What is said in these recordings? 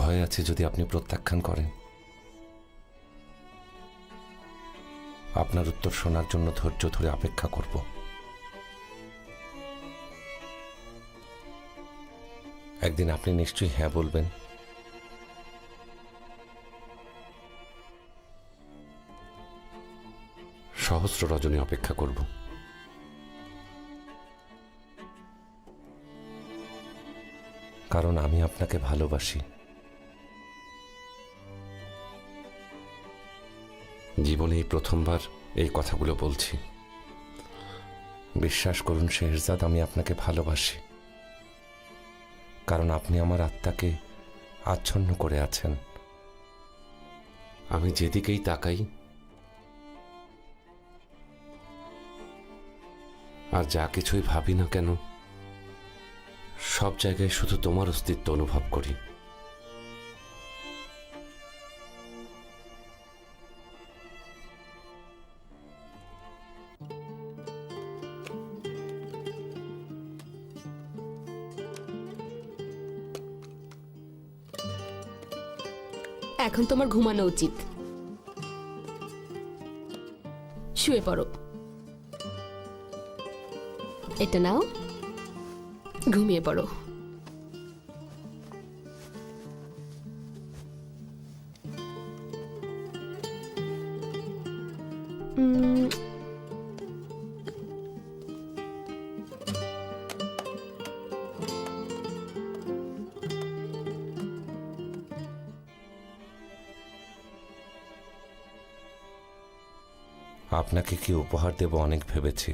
ভয় আছে যদি আপনি প্রত্যাখ্যান করেন। আপনার উত্তর শোনার জন্য ধৈর্য ধরে অপেক্ষা করব। একদিন আপনি নিশ্চয়ই হ্যাঁ বলবেন। সহস্র রজনী অপেক্ষা করব। কারণ আমি আপনাকে ভালোবাসি। জীবনে এই প্রথমবার এই কথাগুলো বলছি। বিশ্বাস করুন শেহজাদ, আমি আপনাকে ভালোবাসি। কারণ আপনি আমার আত্মাকে আচ্ছন্ন করে আছেন। আমি যেদিকেই তাকাই আর যা কিছুই ভাবি না কেন, সব জায়গায় শুধু তোমার অস্তিত্ব অনুভব করি। এখন তোমার ঘুমানো উচিত। শুয়ে পড়ো। এটা নাও, ঘুমিয়ে পড়ো। আপনাকে কি উপহার দেব অনেক ভেবেছি।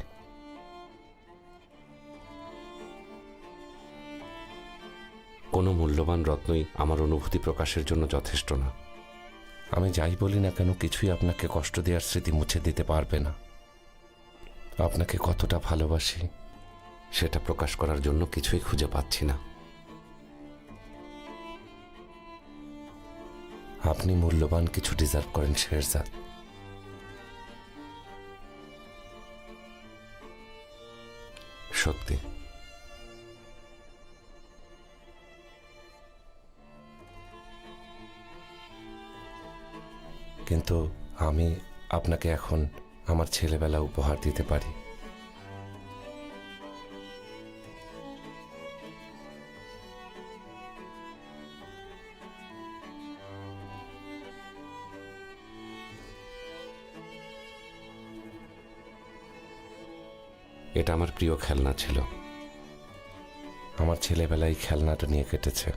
কোনো মূল্যবান রত্নই আমার অনুভূতি প্রকাশের জন্য যথেষ্ট না। আমি যাই বলি না কেন, কিছুই আপনাকে কষ্ট দেওয়ার স্মৃতি মুছে দিতে পারবে না। আপনাকে কতটা ভালোবাসি সেটা প্রকাশ করার জন্য কিছুই খুঁজে পাচ্ছি না। আপনি মূল্যবান কিছু ডিজার্ভ করেন শেহজাদ। সত্যি। কিন্তু আমি আপনাকে এখন আমার ছেলেবেলা উপহার দিতে পারি। এটা আমার প্রিয় খেলনা ছিল। আমার ছেলেবেলায় খেলনাটা নিয়ে কেটেছে।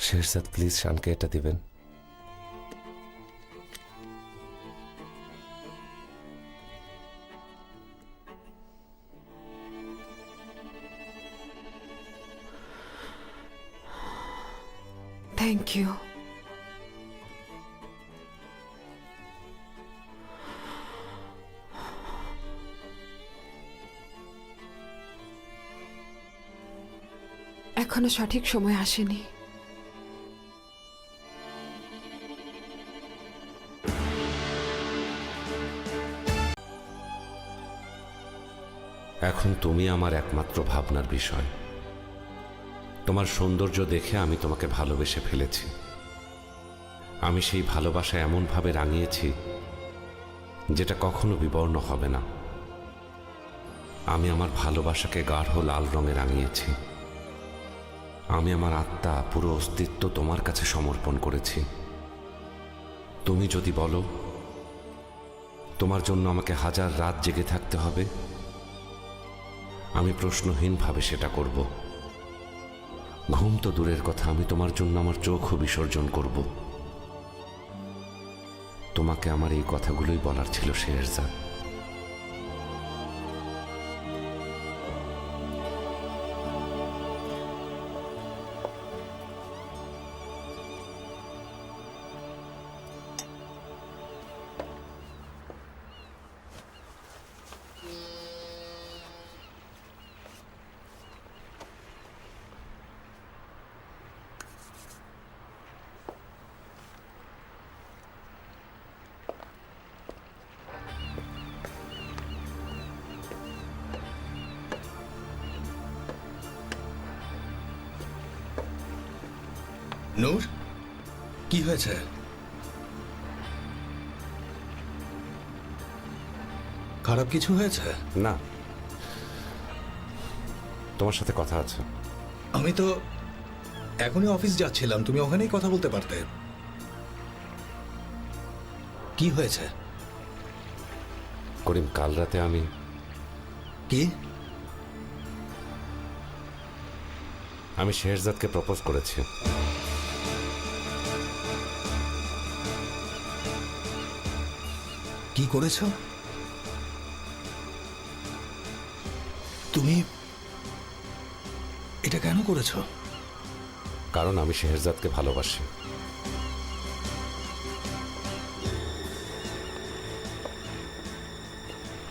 শেহজাদ, প্লিজ শানকে এটা দিবেন। Thank you. এখনো সঠিক সময় আসেনি। এখন তুমি আমার একমাত্র ভাবনার বিষয়। তোমার সৌন্দর্য দেখে আমি তোমাকে ভালোবেসে ফেলেছি। আমি সেই ভালোবাসা এমনভাবে রাঙিয়েছি যেটা কখনো বিবর্ণ হবে না। আমি আমার ভালোবাসাকে গাঢ় লাল রঙে রাঙিয়েছি। আমি আমার আত্মা, পুরো অস্তিত্ব তোমার কাছে সমর্পণ করেছি। তুমি যদি বলো তোমার জন্য আমাকে হাজার রাত জেগে থাকতে হবে, আমি প্রশ্নহীনভাবে সেটা করব। ঘুম তো দূরের কথা, আমি তোমার জন্য আমার চোখও বিসর্জন করব। তোমাকে আমার এই কথাগুলোই বলার ছিল শেহজাদ। নূর, কি হয়েছে? খারাপ কিছু হয়েছে? না, তোমার সাথে কথা আছে। আমি তো এখনই অফিস যাচ্ছিলাম, তুমি ওখানেই কথা বলতে পারতে। কি হয়েছে? করিম, কাল রাতে আমি কি? শেহরজাদকে প্রপোজ করেছি। কি করেছো? তুমি এটা কেন করেছো? কারণ আমি শেহরজাদকে ভালোবাসি।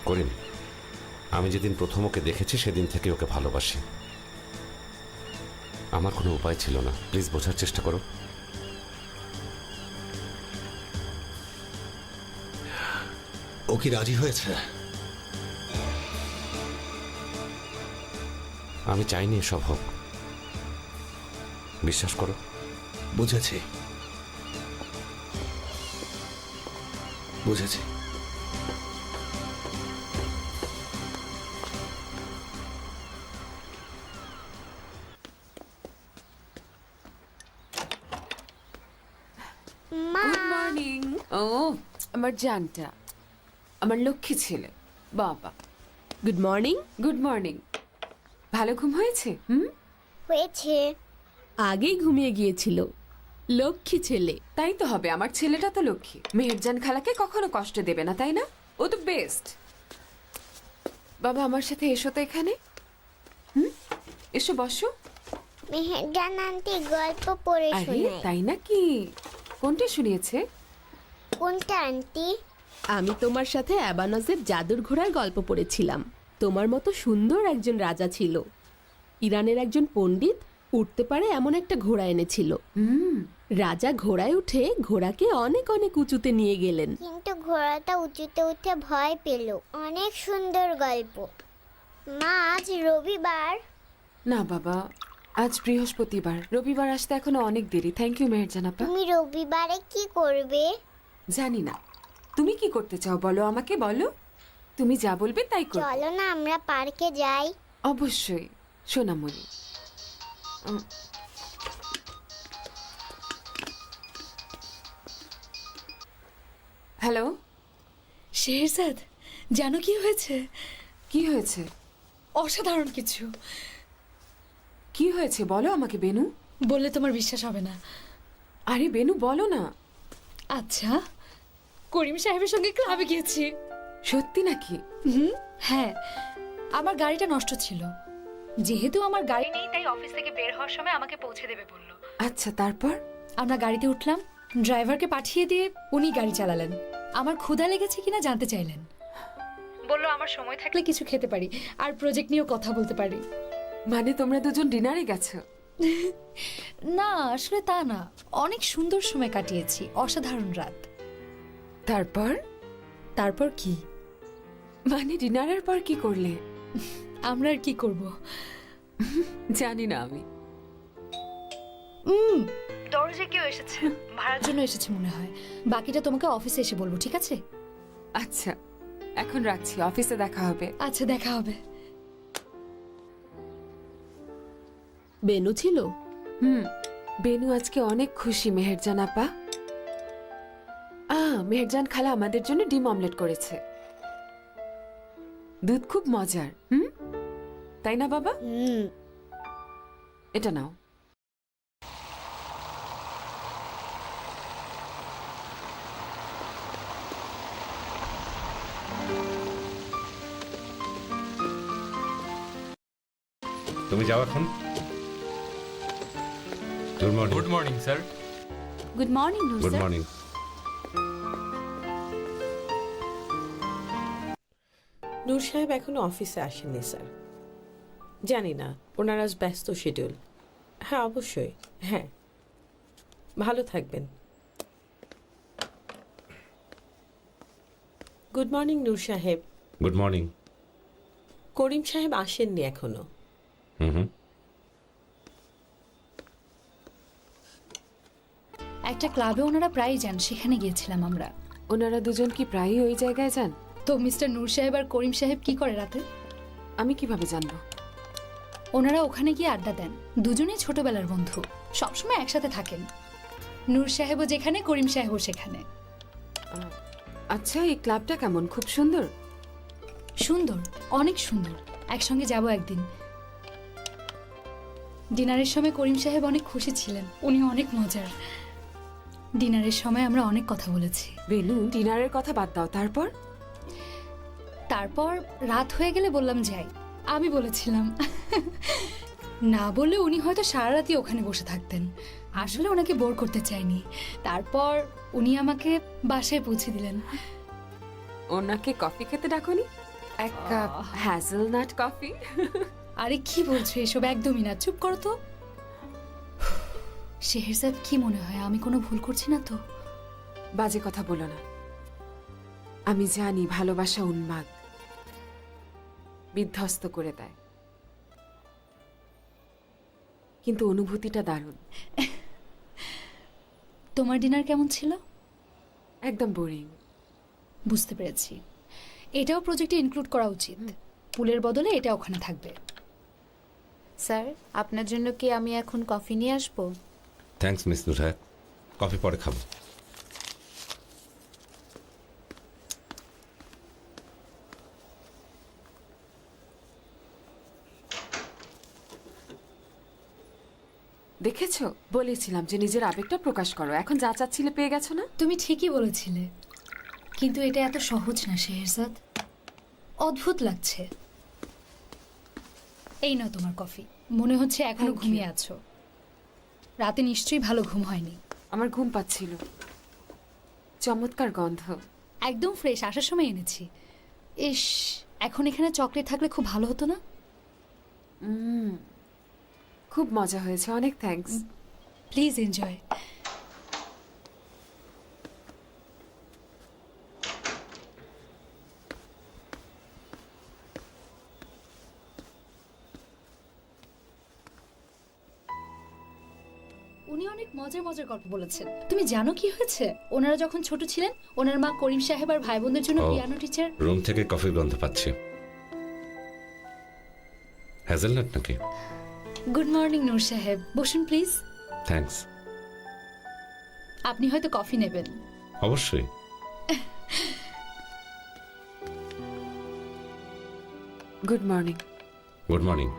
করিম, আমি যেদিন প্রথম ওকে দেখেছি সেদিন থেকে ওকে ভালোবাসি। আমার কোনো উপায় ছিল না। প্লিজ বোঝার চেষ্টা করো। ও কি রাজি হয়েছে? আমি চাইনি এসব হোক, বিশ্বাস করো। বুঝেছি, বুঝেছি। Good morning. ও আমার জানটা, আমার লক্ষ্মী ছেলে। বাবা, গুড মর্নিং। Good morning. ভালো ঘুম হয়েছে? হুম, হয়েছে। আগেই ঘুমিয়ে গিয়েছিল। লক্ষ্মী ছেলে। তাই তো হবে, আমার ছেলেটা তো লক্ষ্মী। মেহেরজান খালাকে কখনো কষ্ট দেবে না, তাই না? ও তো বেস্ট। বাবা, আমার সাথে এসো তো এখানে। এসো, বসো। মেহেরজান আন্টি গল্প পড়ে আরে শোনায়। তাই নাকি? কোনটা শুনিয়েছে? কোনটা আন্টি? আমি তোমার সাথে অ্যাবানজের জাদুর ঘোড়ার গল্প পড়েছিলাম। তোমার মতো সুন্দর একজন রাজা ছিল। ইরানের একজন পণ্ডিত উঠতে পারে এমন একটা ঘোড়া এনেছিল। রাজা ঘোড়ায় উঠে ঘোড়াকে অনেক অনেক উঁচুতে নিয়ে গেলেন। কিন্তু ঘোড়াটা উঁচুতে উঠে ভয় পেল। অনেক সুন্দর গল্প। মা, আজ রবিবার। না বাবা, আজ বৃহস্পতিবার। রবিবার আসতে এখনো অনেক দেরি। থ্যাংক ইউ মেহেরজান আপা। তুমি রবিবারে কি করবে? জানি না, তুমি কি করতে চাও বলো, আমাকে বলো। তুমি যা বলবে তাই করব। চলো না আমরা পার্কে যাই। অবশ্যই সোনামণি। হ্যালো, শেহরজাদ, জানো কি হয়েছে? কি হয়েছে? অসাধারণ কিছু। কি হয়েছে বলো আমাকে বেনু। বললে তোমার বিশ্বাস হবে না। আরে বেনু, বলো না। আচ্ছা, করিম সাহেবের সঙ্গে ক্লাবে গিয়েছি। সত্যি নাকি? হ্যাঁ, আমার গাড়িটা নষ্ট ছিল। যেহেতু আমার গাড়ি নেই, তাই অফিস থেকে বের হওয়ার সময় আমাকে পৌঁছে দেবে বললো। আচ্ছা, তারপর? আমরা গাড়িতে উঠলাম, ড্রাইভারকে পাঠিয়ে দিয়ে উনি গাড়ি চালালেন। আমার ক্ষুধা লেগেছে কিনা জানতে চাইলেন। বললো আমার সময় থাকলে কিছু খেতে পারি, আর প্রজেক্ট নিয়েও কথা বলতে পারি। মানে তোমরা দুজন ডিনারে গেছো? না, আসলে তা না, অনেক সুন্দর সময় কাটিয়েছি। অসাধারণ রাত। তারপর? তারপর কি? মানে ডিনারের পর কি করলে? আমরা আর কি করব? জানি না আমি। দরজে কেউ এসেছে, ভাড়ার জন্য এসেছে মনে হয়। বাকিটা তোমাকে অফিসে এসে বলবো, ঠিক আছে? আচ্ছা, এখন রাখছি, অফিসে দেখা হবে। আচ্ছা, দেখা হবে। বেনু ছিল? বেনু আজকে অনেক খুশি মেহেরজান আপা। মেহেরজান খালা আমাদের জন্য ডিম অমলেট করেছে। দুধ খুব মজার। তাই না বাবা? এটা নাও। তুমি যাও এখন। Good morning. Good morning sir. Good morning good morning. Noor সাহেব এখনো অফিসে আসেননি স্যার। জানি না, ওনার আজ ব্যস্ত শিডিউল। হ্যাঁ অবশ্যই, হ্যাঁ। ভালো থাকবেন। গুড মর্নিং নূর সাহেব। Good morning. করিম সাহেব আসেননি এখনো। একটা ক্লাবে ওনারা প্রায়ই যান, সেখানে গিয়েছিলাম আমরা। ওনারা দুজন কি প্রায়ই ওই জায়গায় যান? তো মিস্টার নূর সাহেব আর করিম সাহেব কি করে রাতে? আমি কিভাবে জানবো? ওনারা ওখানে গিয়ে আড্ডা দেন, দুজনেই ছোটবেলার বন্ধু, সবসময় একসাথে থাকেন। নূর সাহেবও যেখানে, করিম সাহেবও সেখানে। আচ্ছা, এই ক্লাবটা কেমন? খুব সুন্দর? সুন্দর, অনেক সুন্দর। একসঙ্গে যাব একদিন। ডিনারের সময় করিম সাহেব অনেক খুশি ছিলেন, উনি অনেক মজার। ডিনারের সময় আমরা অনেক কথা বলেছি। বেনু, ডিনারের কথা বাদ দাও, তারপর? তারপর রাত হয়ে গেলে বললাম যাই। আমি বলেছিলাম না বলে উনি হয়তো সারা রাতই ওখানে বসে থাকতেন। আসলে ওনাকে বোর করতে চাইনি। তারপর উনি আমাকে বাসায় পৌঁছে দিলেন। ওনাকে কফি খেতে ডাকোনি? এক কাপ হ্যাজেলনাট কফি? আরে কি বলছো এসব? একদমই না, চুপ করো তো। শেহরজাদ, কি মনে হয় আমি কোনো ভুল করছি না তো? বাজে কথা বলো না। আমি জানি ভালোবাসা উন্মাদ, বিধ্বস্ত করে দেয়, কিন্তু অনুভূতিটা দারুণ। তোমার ডিনার কেমন ছিল? একদম বোরিং। বুঝতে পেরেছি। এটাও প্রজেক্টে ইনক্লুড করা উচিত। পুলের বদলে এটা ওখানে থাকবে। স্যার, আপনার জন্য কি আমি এখন কফি নিয়ে আসবো? থ্যাঙ্কস মিস নুরহা, কফি পরে খাবো। দেখেছো, বলেছিলাম যে নিজের আবেগটা প্রকাশ করো। এখন যা চাচ্ছিলে পেয়ে গেছো না? তুমি ঠিকই বলেছিলে, কিন্তু এটা এত সহজ না শেহরজাদ। অদ্ভুত লাগছে। এই নাও তোমার কফি। মনে হচ্ছে এখনো Thank you. ঘুমিয়ে আছো। রাতে নিশ্চয়ই ভালো ঘুম হয়নি। আমার ঘুম পাচ্ছিল। চমৎকার গন্ধ। একদম ফ্রেশ, আসার সময় এনেছি। ইস, এখন এখানে চকলেট থাকলে খুব ভালো হতো না? খুব মজা হয়েছে, অনেক থ্যাঙ্কস। Please enjoy. উনি অনেক মজার মজার গল্প বলেছেন। তুমি জানো কি হয়েছে? ওনারা যখন ছোট ছিলেন, ওনার মা করিম সাহেব আর ভাই বোনদের জন্য ও। Piano teacher. রুম থেকে কফির গন্ধ পাচ্ছি। হ্যাজেলনাট নাকি? গুড মর্নিং নূর সাহেব, বসুন প্লিজ। থ্যাঙ্কস। আপনি হয়তো কফি নেবেন। অবশ্যই। Good morning. Good morning.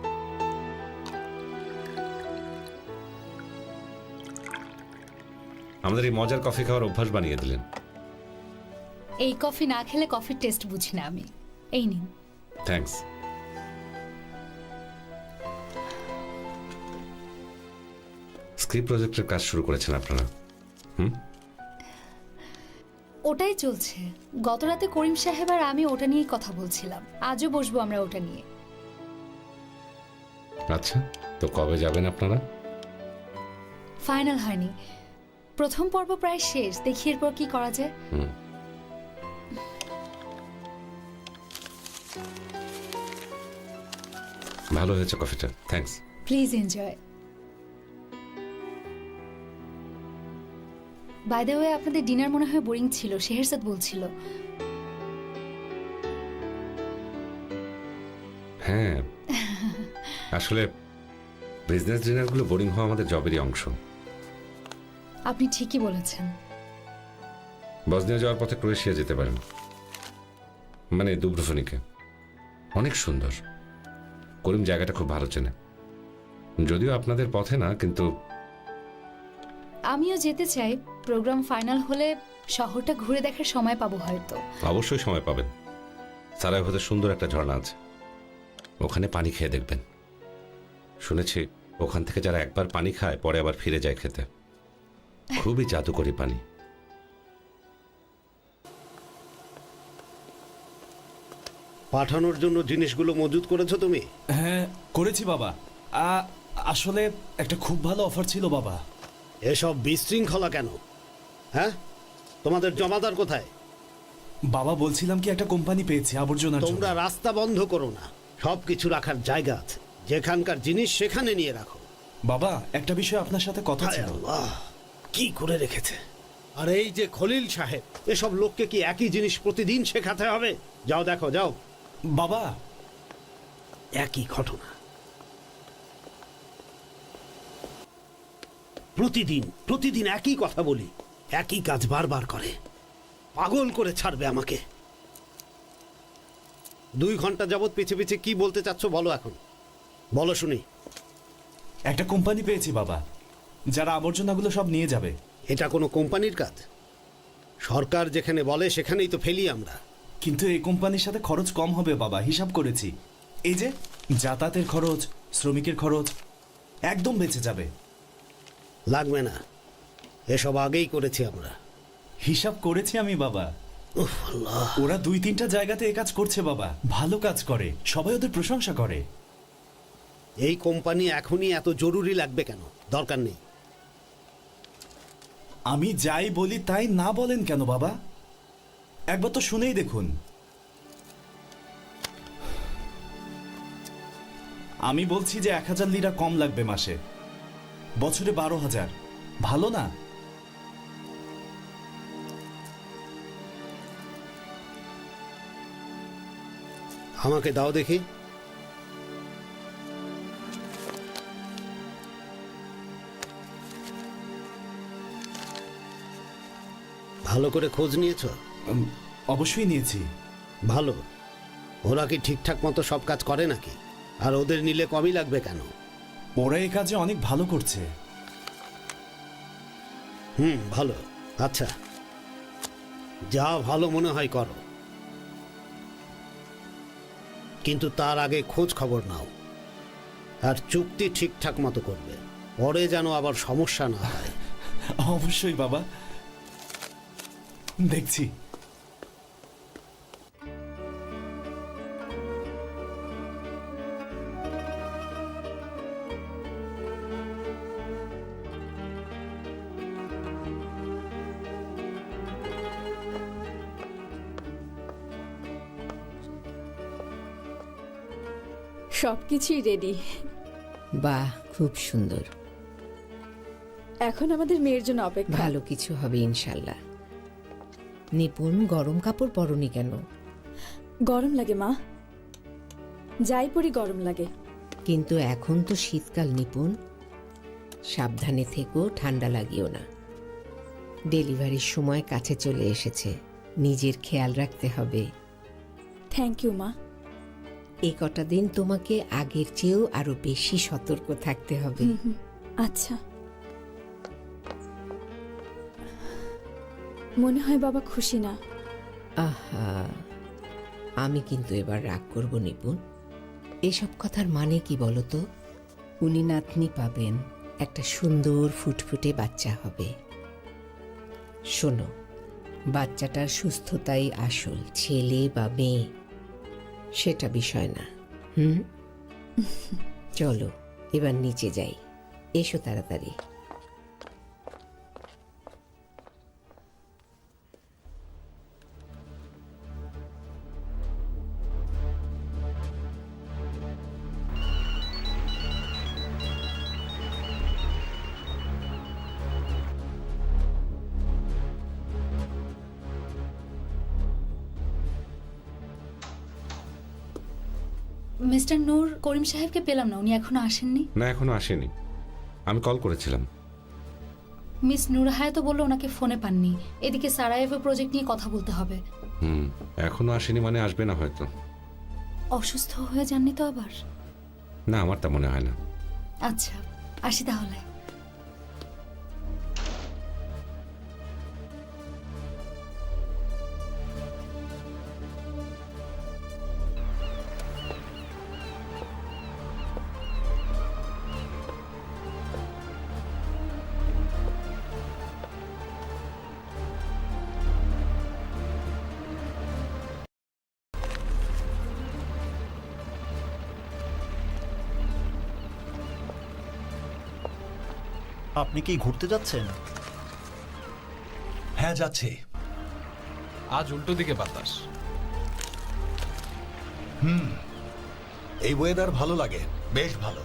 আমাদের এই মজার কফি খাওয়ার অভ্যাস বানিয়ে দিলেন। এই কফি না খেলে কফির টেস্ট বুঝি না আমি। এই নিন। থ্যাঙ্কস। স্ক্রিপ্ট প্রজেক্টের কাজ শুরু করেছেন আপনারা? ওটাই চলছে। গত রাতে করিম সাহেব আর আমি ওটা নিয়েই কথা বলছিলাম। আজও বসবো আমরা ওটা নিয়ে। আচ্ছা, তো কবে যাবেন আপনারা? ফাইনাল হয়নি, প্রথম পর্ব প্রায় শেষ। দেখি এরপর কি করা যায়। ভালো হয়েছে কফিটা, thanks. Please enjoy. By the way, আপনাদের ডিনার মনে হয় বোরিং ছিল, শেহরজাদ বলছিল। হ্যাঁ, আসলে বিজনেস ডিনারগুলো বোরিং হওয়া আমাদের জবেরই অংশ। আপনি ঠিকই বলেছেন। বসনিয়া যাওয়ার পথে ক্রোয়েশিয়া যেতে পারেন, মানে দুব্রোভনিকে। অনেক সুন্দর। করিম জায়গাটা খুব ভালো চেনে। যদিও আপনাদের পথে না, কিন্তু আমিও যেতে চাই। প্রোগ্রাম ফাইনাল হলে শহরটা ঘুরে দেখার সময় পাবো হয়তো। অবশ্যই সময় পাবেন। সারাইভোতে সুন্দর একটা ঝর্ণা আছে, ওখানে পানি খেয়ে দেখবেন। শুনেছি ওখান থেকে যারা একবার পানি খায় পরে আবার ফিরে যায় খেতে। খুবই জাদুকরী পানি। পাঠানোর জন্য জিনিসগুলো মজুত করেছো তুমি? হ্যাঁ করেছি বাবা। আসলে একটা খুব ভালো অফার ছিল বাবা। এসব বিশৃঙ্খলা কেন? হ্যাঁ, তোমাদের জমাদার কোথায়? বাবা বলছিলাম কি একটা কোম্পানি পেয়েছি আবর্জনার জন্য। তোমরা রাস্তা বন্ধ করো না, সব কিছু রাখার জায়গা আছে। যেখানকার জিনিস সেখানে নিয়ে রাখো। বাবা একটা বিষয় আপনার সাথে কথা হায় ছিল। আল্লাহ, কি করে রেখেছে। আর এই যে খলিল সাহেব, এসব লোককে কি একই জিনিস প্রতিদিন শেখাতে হবে? যাও দেখো, যাও। বাবা, একই ঘটনা প্রতিদিন প্রতিদিন একই কথা বলি, একই কাজ বারবার করে, পাগল করে ছাড়বে আমাকে। 2 ঘন্টা যাবৎ পিছে পিছে কি বলতে চাচ্ছ বলো, এখন বলো শুনি। একটা কোম্পানি পেয়েছি বাবা, যারা আবর্জনাগুলো সব নিয়ে যাবে। এটা কোনো কোম্পানির কাজ? সরকার যেখানে বলে সেখানেই তো ফেলি আমরা। কিন্তু এই কোম্পানির সাথে খরচ কম হবে বাবা, হিসাব করেছি। এই যে যাতায়াতের খরচ, শ্রমিকের খরচ একদম বেঁচে যাবে। লাগবে না, এসব আগেই করেছি আমরা। হিসাব করেছি আমি বাবা। উফ আল্লাহ, ওরা 2-3টা জায়গাতে এ কাজ করছে বাবা, ভালো কাজ করে, সবাই ওদের প্রশংসা করে। এই কোম্পানি এখনই এত জরুরি লাগবে কেন? দরকার নেই। আমি যাই বলি তাই না বলেন কেন বাবা? একবার তো শুনেই দেখুন। আমি বলছি যে 1000 লিরা কম লাগবে মাসে, বছরে 12,000। ভালো না? আমাকে দাও দেখি। ভালো করে খোঁজ নিয়েছো? অবশ্যই নিয়েছি। ভালো। ওরা কি ঠিকঠাক মতো সব কাজ করে নাকি? আর ওদের নিলে কমই লাগবে কেন? ওরা এই কাজে অনেক ভালো করছে। ভালো। আচ্ছা, যা ভালো মনে হয় করো, কিন্তু তার আগে খোঁজ খবর নাও। আর চুক্তি ঠিকঠাক মতো করবে, পরে যেন আবার সমস্যা না হয়। অবশ্যই বাবা, দেখছি। সবকিছুই রেডি। বাহ, খুব সুন্দর। এখন আমাদের মেয়ের জন্য অপেক্ষা। ভালো কিছু হবে ইনশাল্লাহ। নিপুণ, গরম কাপড় পরনি কেন? গরম লাগে মা, যাই পরি গরম লাগে। কিন্তু এখন তো শীতকাল নিপুণ, সাবধানে থেকো, ঠান্ডা লাগিও না। ডেলিভারির সময় কাছে চলে এসেছে, নিজের খেয়াল রাখতে হবে। থ্যাংক ইউ মা। এই কটা দিন তোমাকে আগের চেয়েও আরো বেশি সতর্ক থাকতে হবে। আচ্ছা। মনে হয় বাবা খুশি না। আহা, আমি কিন্তু এবার রাগ করব নিপুণ। এসব কথার মানে কি বলো তো? উনি নাতনি পাবেন, একটা সুন্দর ফুটফুটে বাচ্চা হবে। শোনো, বাচ্চাটার সুস্থতাই আসল, ছেলে বা মেয়ে সেটা বিষয় না। চলো এবার নিচে যাই, এসো তাড়াতাড়ি। মিস্টার নূর, করিম সাহেবকে পেলাম না, উনি এখনো আসেননি। না, এখনো আসেনি। আমি কল করেছিলাম। মিস নূর হায়াত বললো ওনাকে ফোনে পাননি। এদিকে সারায়েভো প্রজেক্ট নিয়ে কথা বলতে হবে। এখনো আসেনি মানে আসবে না হয়তো। অসুস্থ হয়ে যাননি তো আবার? না, আমার তা মনে হয় না। আচ্ছা, আসি তাহলে। আপনি কি ঘুরতে যাচ্ছেন? হ্যাঁ, যাচ্ছে। আজ উল্টো দিকে বাতাস। এই ওয়েদার ভালো লাগে, বেশ ভালো।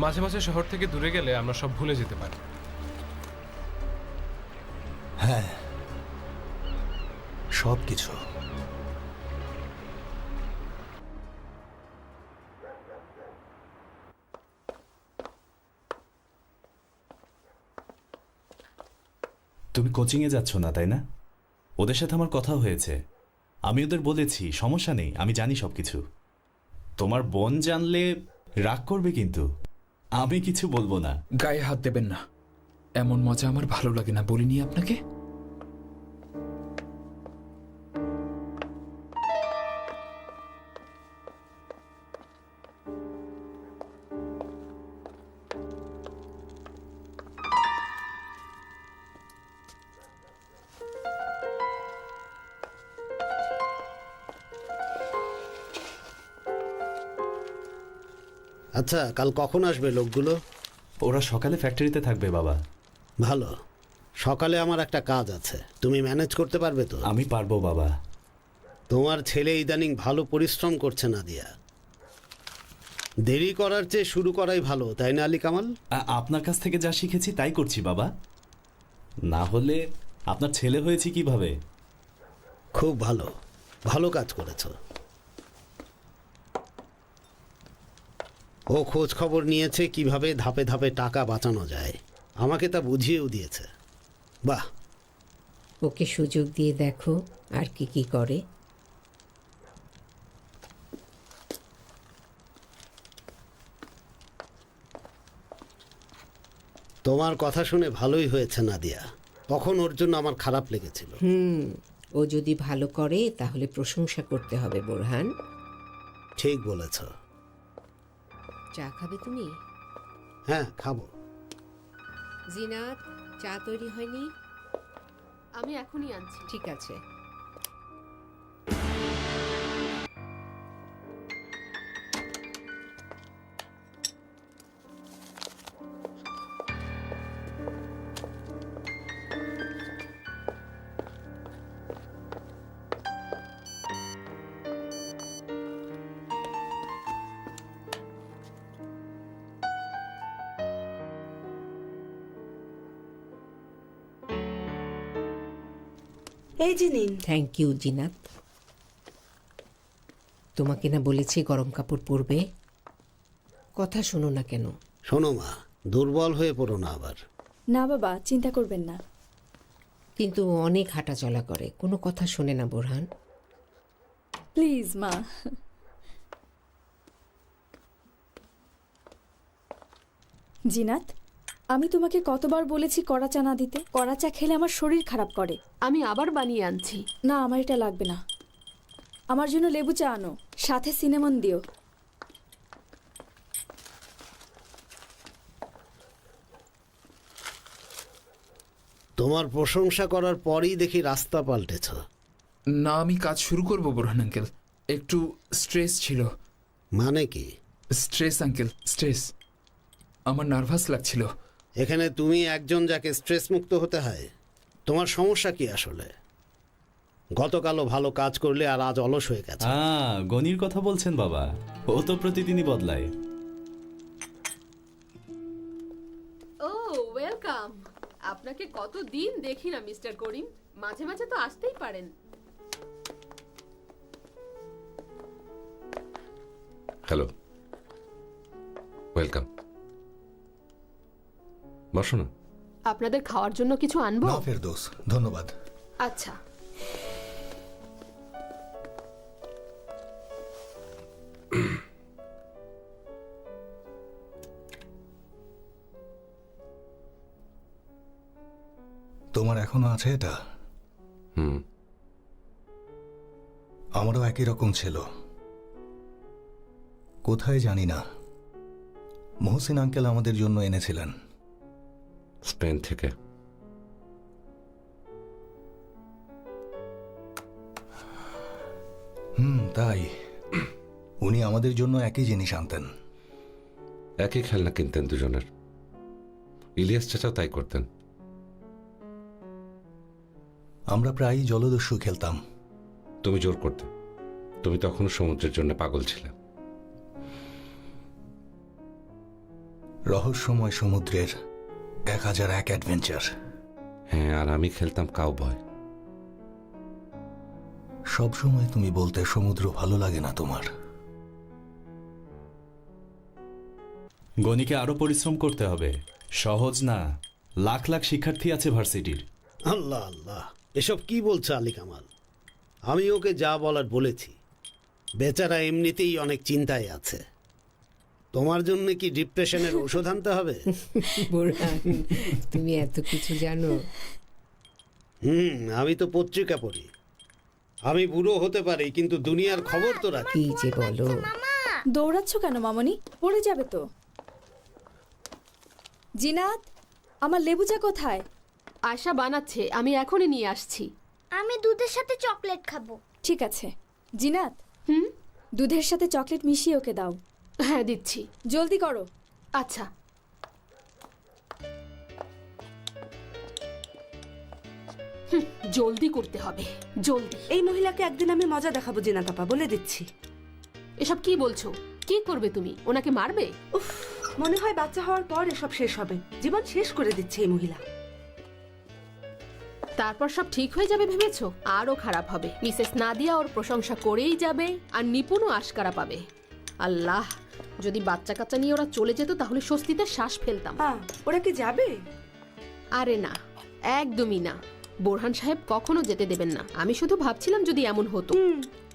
মাঝে মাঝে শহর থেকে দূরে গেলে আমরা সব ভুলে যেতে পারি। হ্যাঁ, সব কিছু। তুমি কোচিংয়ে যাচ্ছ না তাই না? ওদের সাথে আমার কথা হয়েছে, আমি ওদের বলেছি সমস্যা নেই, আমি জানি সব কিছু। তোমার বোন জানলে রাগ করবে, কিন্তু আমি কিছু বলবো না। গায়ে হাত দেবেন না, এমন মজা আমার ভালো লাগে না, বলিনি আপনাকে? আচ্ছা, কাল কখন আসবে লোকগুলো? ওরা সকালে ফ্যাক্টরিতে থাকবে বাবা। ভালো। সকালে আমার একটা কাজ আছে, তুমি ম্যানেজ করতে পারবে তো? আমি পারবো বাবা। তোমার ছেলে ইদানিং ভালো পরিশ্রম করছে নাদিয়া। দেরি করার চেয়ে শুরু করাই ভালো, তাই না আলী কামাল? আপনার কাছ থেকে যা শিখেছি তাই করছি বাবা, না হলে আপনার ছেলে হয়েছে কিভাবে? খুব ভালো, ভালো কাজ করেছ। ও খোঁজ খবর নিয়েছে কিভাবে ধাপে ধাপে টাকা বাঁচানো যায়, আমাকে তা বুঝিয়েও দিয়েছে। বাহ। ওকে সুযোগ দিয়ে দেখো আর কি কি করে। তোমার কথা শুনে ভালোই হয়েছে নাদিয়া, তখন ওর জন্য আমার খারাপ লেগেছিল। ও যদি ভালো করে তাহলে প্রশংসা করতে হবে বোরহান। ঠিক বলেছ। চা খাবে তুমি? হ্যাঁ, খাবো। জিনাত, চা তৈরি হয়নি? আমি এখনই আনছি। ঠিক আছে। এই যে নিন। Thank you Zeenat. তোমাকে না বলেছি গরম কাপড় পরবে, কথা শোনো না কেন? শোনো মা, দুর্বল হয়ে পড়ো না আবার। না বাবা, চিন্তা করবেন না। কিন্তু অনেক হাঁটাচলা করে, কোনো কথা শোনে না বোরহান। প্লিজ মা। জিনাত, আমি তোমাকে কতবার বলেছি কড়া চা না দিতে? কড়া চা খেলে আমার শরীর খারাপ করে। আমি আবার বানিয়ে আনছি। না, আমার এটা লাগবে না। আমার জন্য লেবু চা আনো, সাথে সিনেমন দিও। তোমার প্রশংসা করার পরেই দেখি রাস্তা পাল্টেছ। না, আমি কাজ শুরু করব বোরহান আঙ্কেল, একটু স্ট্রেস ছিল। মানে কি? Stress uncle, stress. আমার নার্ভাস লাগছিল। এখানে তুমি একজন যাকে স্ট্রেস মুক্ত হতে হয়, তোমার সমস্যা কি আসলে? গতকালও ভালো কাজ করলে আর আজ অলস হয়ে গেছে। গনির কথা বলছেন বাবা, ও তো প্রতিদিনই বদলায়। ও ওয়েলকাম। আপনাকে কতদিন দেখি না মিস্টার করিম, মাঝে মাঝে তো আসতেই পারেন। Hello, welcome. বসো না। আপনাদের খাওয়ার জন্য কিছু আনবো? না ফেরদৌস, ধন্যবাদ। আচ্ছা। তোমার এখনো আছে এটা? আমারও একই রকম ছিল, কোথায় জানি না। মহসিন আঙ্কেল আমাদের জন্য এনেছিলেন স্পেন থেকে। তাই উনি আমাদের জন্য একই জিনিস আনতেন। একই খেলনা কিনতেন দুজনের। ইলিয়াস চাচাও তাই করতেন। আমরা প্রায়ই জলদস্যু খেলতাম। তুমি জোর করতে, তুমি তখনও সমুদ্রের জন্য পাগল ছিলে। রহস্যময় সমুদ্রের 1001 অ্যাডভেঞ্চার। হ্যাঁ, আর আমি খেলতাম কাউবয়। সব সময় তুমি বলতে সমুদ্র ভালো লাগে না তোমার। গণিকে আরো পরিশ্রম করতে হবে, সহজ না। লাখ লাখ শিক্ষার্থী আছে ভার্সিটির। আল্লাহ আল্লাহ, এসব কি বলছে আলী কামাল? আমি ওকে যা বলার বলেছি। বেচারা এমনিতেই অনেক চিন্তায় আছে। তোমার জন্য কি ডিপ্রেশনের ওষুধ আনতে হবে? বোরহান, তুমি এত কিছু জানো? আমি তো পত্রিকা পড়ি। আমি বুড়ো হতে পারি, কিন্তু দুনিয়ার খবর তো রাখি। কি যে বলো। দৌড়াচ্ছ কেন মামনি? পড়ে যাবে তো। জিনাত, আমার লেবুচা কোথায়? আশা বানাচ্ছে, আমি এখনই নিয়ে আসছি। আমি দুধের সাথে চকলেট খাবো। ঠিক আছে। জিনাত, দুধের সাথে চকলেট মিশিয়ে ওকে দাও। হ্যাঁ, দিচ্ছি। জলদি করো। আচ্ছা। জলদি করতে হবে, জলদি। এই মহিলাকে একদিন আমি মজা দেখাবো জিনাত আপা, বলে দিচ্ছি। এসব কি বলছো? কি করবে তুমি? ওনাকে মারবে? উফ, মনে হয় বাচ্চা হওয়ার পর এসব শেষ হবে। জীবন শেষ করে দিচ্ছে এই মহিলা। তারপর সব ঠিক হয়ে যাবে ভেবেছো? আরো খারাপ হবে। মিসেস নাদিয়া ওর প্রশংসা করেই যাবে, আর নিপুণও আশকারা পাবে। আল্লাহ, যদি বাচ্চা কাচ্চা নিয়ে ওরা চলে যেত তাহলে স্বস্তিতে শ্বাস ফেলতাম। ওরা কি যাবে? আরে না, একদমই না। বোরহান সাহেব কখনো যেতে দেবেন না। আমি শুধু ভাবছিলাম যদি এমন হতো।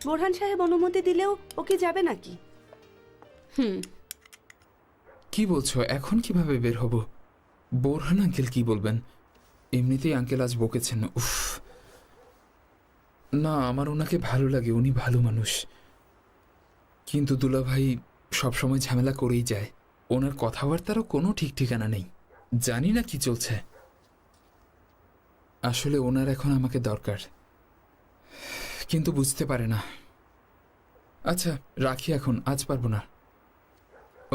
বোরহান সাহেব অনুমতি দিলেও ওকে যাবে নাকি? কি বলছো? এখন কিভাবে বের হব? বোরহান আঙ্কেল কি বলবেন? এমনিতেই আঙ্কেল আজ বকেছেন। উফ, না, আমার ওনাকে ভালো লাগে, উনি ভালো মানুষ। কিন্তু দুলাভাই সবসময় ঝামেলা করেই যায়। ওনার কথাবার্তারও কোনো ঠিক ঠিকানা নেই। জানি না কি চলছে। আসলে ওনার এখন আমাকে দরকার, কিন্তু বুঝতে পারে না। আচ্ছা, রাখি এখন, আজ পারবো না।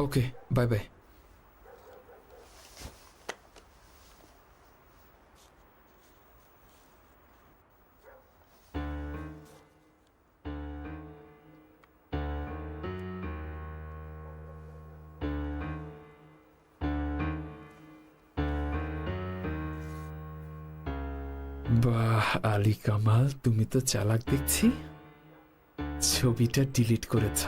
ওকে, বাই বাই। বাহ আলী কামাল, তুমি তো চালাক দেখছি। ছবিটা ডিলিট করেছ।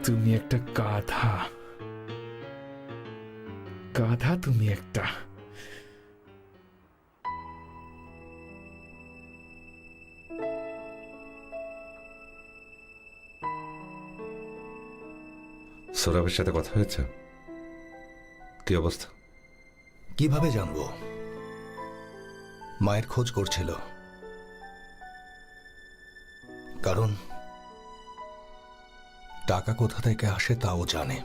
তুমি একটা গাধা, গাধা তুমি একটা। সৌরভের সাথে কথা হয়েছে? কি অবস্থা? কিভাবে জানবো? মায়ের খোঁজ করছিল, কারণ টাকা কোথা থেকে আসে তাও জানে।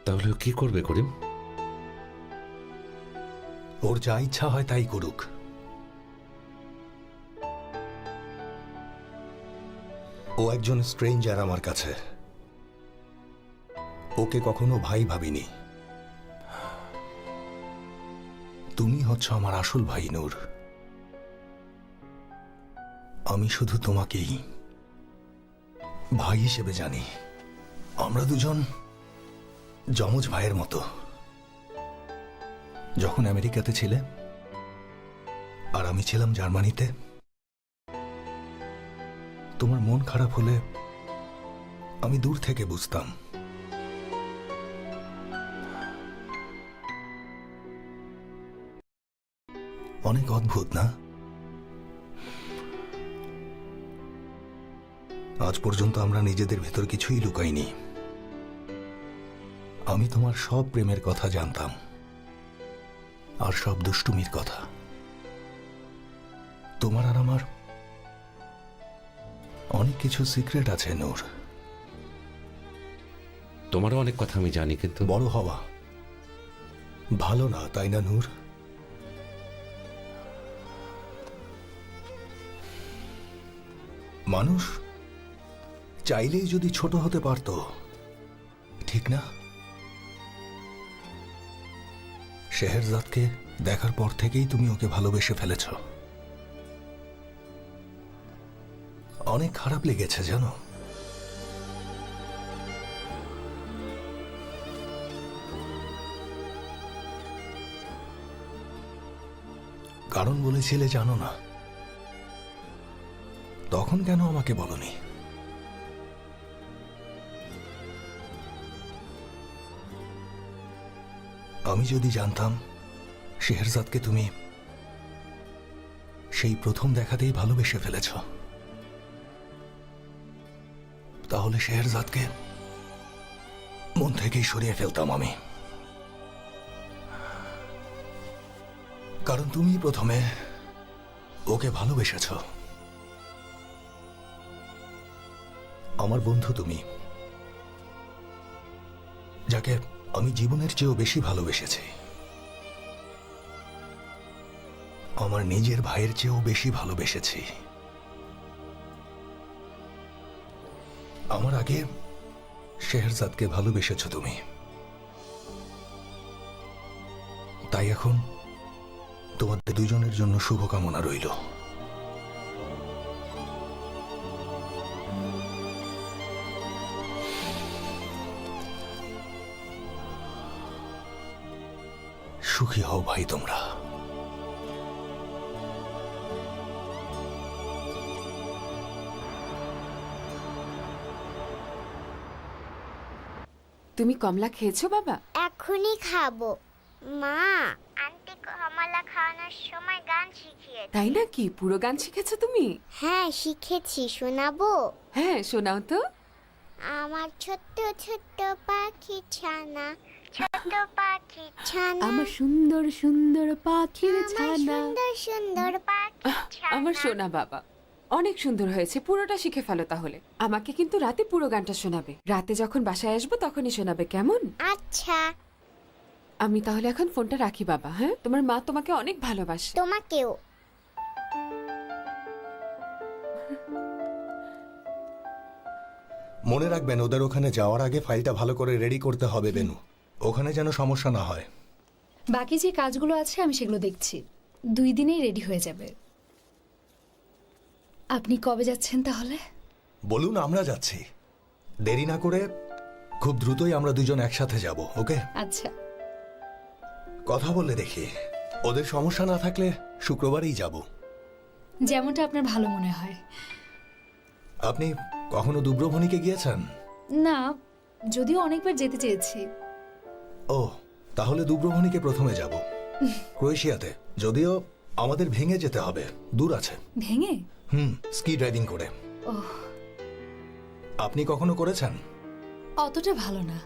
তাহলে ও কি করবে করিম? ওর যা ইচ্ছা হয় তাই করুক। ও একজন স্ট্রেঞ্জার আমার কাছে। ওকে কখনো ভাই ভাবিনি। তুমি হচ্ছ আমার আসল ভাই নূর। আমি শুধু তোমাকেই ভাই হিসেবে জানি। আমরা দুজন যমজ ভাইয়ের মতো। যখন আমেরিকাতে ছিলে আর আমি ছিলাম জার্মানিতে, তোমার মন খারাপ হলে আমি দূর থেকে বুঝতাম। অনেক অদ্ভুত না? আজ পর্যন্ত আমরা নিজেদের ভেতর কিছুই লুকাইনি। আমি তোমার সব প্রেমের কথা জানতাম, আর সব দুষ্টুমির কথা। তোমার আর আমার অনেক কিছু সিক্রেট আছে নূর। তোমারও অনেক কথা আমি জানি, কিন্তু বড় হওয়া ভালো না, তাই না নূর? মানুষ চাইলেই যদি ছোট হতে পারত, ঠিক না? শেহরজাদকে দেখার পর থেকেই তুমি ওকে ভালোবেসে ফেলেছ। অনেক খারাপ লেগেছে জানো। কারণ বলেছিলে জানো না, তখন কেন আমাকে বলনি? আমি যদি জানতাম শেহরজাদকে তুমি সেই প্রথম দেখাতেই ভালোবেসে ফেলেছ, তাহলে শেহরজাদকে মন থেকেই সরিয়ে ফেলতাম আমি। কারণ তুমি প্রথমে ওকে ভালোবেসেছ। আমার বন্ধু তুমি, যাকে আমি জীবনের চেয়েও বেশি ভালোবেসেছি, আমার নিজের ভাইয়ের চেয়েও বেশি ভালোবেসেছি। আমার আগে শেহরজাদকে ভালোবেসেছ তুমি, তাই এখন তোমাদের দুজনের জন্য শুভকামনা রইল। সুখী হও ভাই তোমরা। তুমি কমলা খেয়েছো বাবা? এখনই খাবো। মা, আন্টি কমলা খাওয়ানোর সময় গান শিখিয়েছে। তাই নাকি? পুরো গান শিখেছো তুমি? হ্যাঁ শিখেছি, শোনাবো? হ্যাঁ শোনাও তো। আমার ছোট্ট ছোট্ট পাখি ছানা, ছোট্ট পাখি ছানা, আমার সুন্দর সুন্দর পাখির আমার ছানা। সুন্দর সুন্দর পাখি ছানা। আমার শোনা বাবা, অনেক সুন্দর হয়েছে, পুরোটা শিখে ফেলো তাহলে। আমাকে কিন্তু রাতে পুরো গানটা শোনাবে। রাতে যখন বাসায় আসবো তখনই শোনাবে, কেমন? আচ্ছা। আমি তাহলে এখন ফোনটা রাখি বাবা। হ্যাঁ, তোমার মা তোমাকে অনেক ভালোবাসে। তোমাকেও। মনে রাখবেন, ওদের ওখানে যাওয়ার আগে ফাইলটা ভালো করে রেডি করতে হবে বেনু, ওখানে যেন সমস্যা না হয়। বাকি যে কাজগুলো আছে আমি সেগুলো দেখছি, 2 দিনেই রেডি হয়ে যাবে। আপনি কবে যাচ্ছেন তাহলে? বলুন, আমরা যাচ্ছি। দেরি না করে খুব দ্রুতই আমরা দুজন একসাথে যাব, ওকে? আচ্ছা। কথা বললে দেখি, ওদের সমস্যা না থাকলে শুক্রবারই যাব। যেমনটা আপনার ভালো মনে হয়। আপনি কখনো দুব্রভণিকে গিয়েছেন? না, যদিও অনেকবার যেতে চেয়েছি। ও, তাহলে দুব্রভণিকে প্রথমে যাব, ক্রোয়েশিয়াতে। যদিও আমাদের ভেঙে যেতে হবে, দূর আছে। ভেঙে? স্কি ড্রাইভিং করে। ওহ, আপনি কখনো করেছেন? অতটা ভালো না,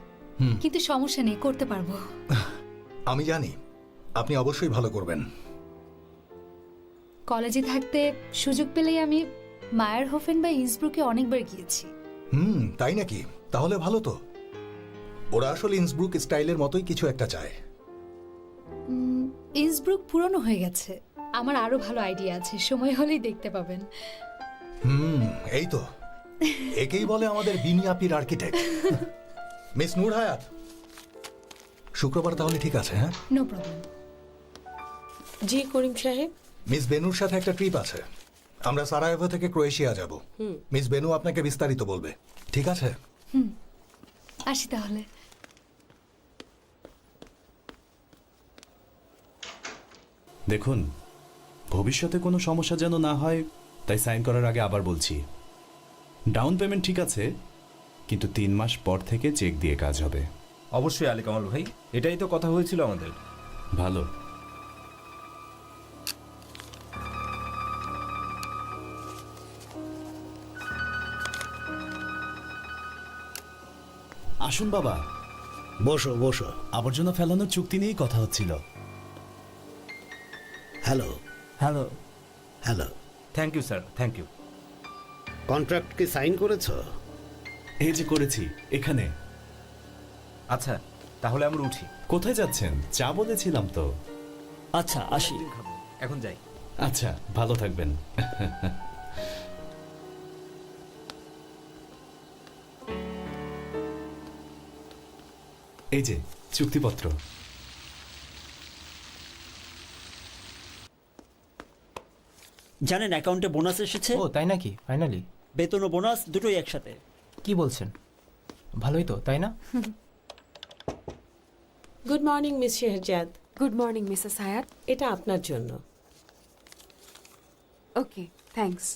কিন্তু সমস্যা নেই, করতে পারবো। আমি জানি আপনি অবশ্যই ভালো করবেন। কলেজে থাকতে সুযোগ পেলেই আমি মায়ারহোফেন বা ইন্সব্রুকে অনেকবার গিয়েছি। তাই নাকি? তাহলে ভালো তো। ওরা আসলে ইন্সব্রুক স্টাইলের মতোই কিছু একটা চায়। ইন্সব্রুক পুরনো হয়ে গেছে, আমার আরো ভালো আইডিয়া আছে, সময় হলেই দেখতে পাবেন। এই তো, একেই বলে আমাদের বিনিয়াপির আর্কিটেক্ট। মিস নূর হায়াত, শুক্রবার তাহলে ঠিক আছে? হ্যাঁ, নো প্রবলেম। জি করিম সাহেব। মিস বেনুর সাথে একটা ট্রিপ আছে, আমরা সারায়েভো থেকে ক্রোয়েশিয়া যাব। মিস বেনু আপনাকে বিস্তারিত বলবে, ঠিক আছে? আসি তাহলে। দেখুন, ভবিষ্যতে কোনো সমস্যা যেন না হয়, তাই সাইন করার আগে আবার বলছি, ডাউন পেমেন্ট ঠিক আছে, কিন্তু 3 মাস পর থেকে চেক দিয়ে কাজ হবে। অবশ্যই আলী কামাল ভাই, এটাই তো কথা হয়েছিল আমাদের। ভালো। আসুন বাবা, বসো বসো। আবর্জনা ফেলানোর চুক্তি নিয়েই কথা হচ্ছিল। Hello hello. Hello. Thank you sir, thank you. Contract কি সাইন করেছো? এই যে করেছি, এখানে। আচ্ছা, তাহলে আমরা উঠি। কোথায় যাচ্ছেন? চা বলেছিলাম তো। আচ্ছা, আসি। এখন যাই। আচ্ছা, ভালো থাকবেন। এই যে চুক্তিপত্র। জানেন অ্যাকাউন্টে বোনাস এসেছে? ও তাই নাকি? ফাইনালি বেতন ও বোনাস দুটোই একসাথে। কি বলছেন? ভালোই তো, তাই না? Good morning miss Shehzad. Good morning Mrs হায়াত। এটা আপনার জন্য। ওকে, থ্যাঙ্কস।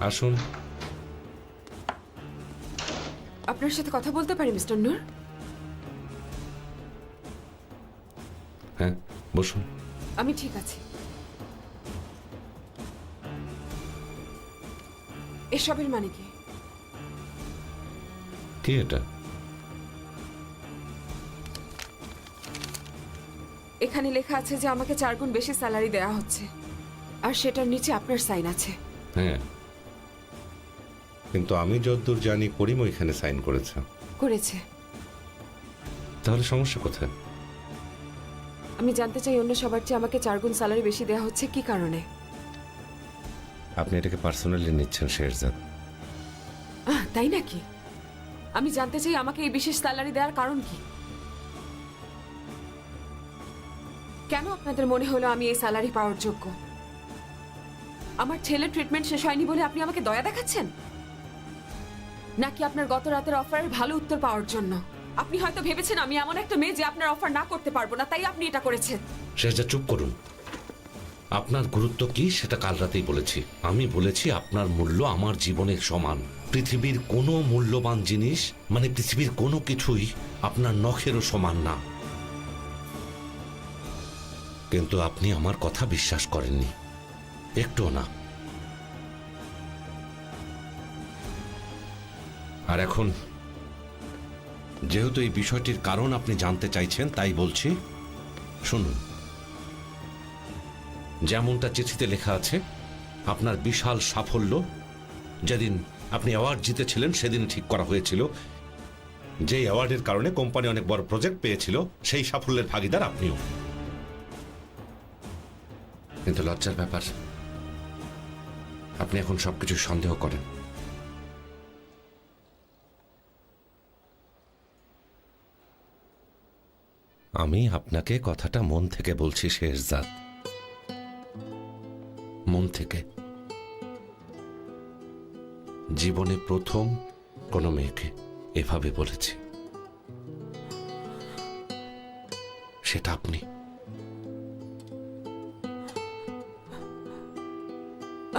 আসুন। আপনার সাথে কথা বলতে পারি মিস্টার নূর? হ্যাঁ, বসুন। আমি ঠিক আছি। এসবের মানে কি? কি এটা? এখানে লেখা আছে যে আমাকে 4 গুণ বেশি স্যালারি দেওয়া হচ্ছে, আর সেটার নিচে আপনার সাইন আছে। হ্যাঁ, কিন্তু আমি যতদূর জানি করিম এখানে সাইন করেছে। করেছে? তাহলে সমস্যা কোথায়? আমি জানতে চাই অন্য সবার চেয়ে আমাকে 4 গুণ স্যালারি বেশি দেওয়া হচ্ছে কি কারণে? আপনি এটাকে পার্সোনালি নিচ্ছেন শেরজাদ। তাই নাকি? আমি জানতে চাই আমাকে এই বিশেষ স্যালারি দেওয়ার কারণ কি? কেন আপনাদের মনে হলো আমি এই স্যালারি পাওয়ার যোগ্য? আমার ছেলের ট্রিটমেন্ট শেষ হয়নি বলে আপনি আমাকে দয়া দেখাচ্ছেন, নাকি আপনার গত রাতের অফারের ভালো উত্তর পাওয়ার জন্য? আপনি হয়তো ভেবেছেন আমি এমন একটা মেয়ে যে আপনার অফার না করতে পারবো না, তাই আপনি এটা করেছেন। শেরজাদ চুপ করুন। আপনার গুরুত্ব কি সেটা কাল রাতেই বলেছি। আমি বলেছি আপনার মূল্য আমার জীবনের সমান। পৃথিবীর কোনো মূল্যবান জিনিস, মানে পৃথিবীর কোনো কিছুই আপনার নখেরও সমান না। কিন্তু আপনি আমার কথা বিশ্বাস করেননি, একটুও না। আর এখন যেহেতু এই বিষয়টির কারণ আপনি জানতে চাইছেন, তাই বলছি, শুনুন। যেমনটা চিঠিতে লেখা আছে, আপনার বিশাল সাফল্য যেদিন আপনি অ্যাওয়ার্ড জিতেছিলেন সেদিন ঠিক করা হয়েছিল যে অ্যাওয়ার্ডের কারণে কোম্পানি অনেক বড় প্রজেক্ট পেয়েছিল, সেই সাফল্যের ভাগিদার আপনিও। কিন্তু লজ্জার ব্যাপার, আপনি এখন সবকিছু সন্দেহ করেন। আমি আপনাকে কথাটা মন থেকে বলছি শেরজাদ, মন থেকে। জীবনে প্রথম কোনো মেয়েকে এভাবে বলেছি, সেটা আপনি।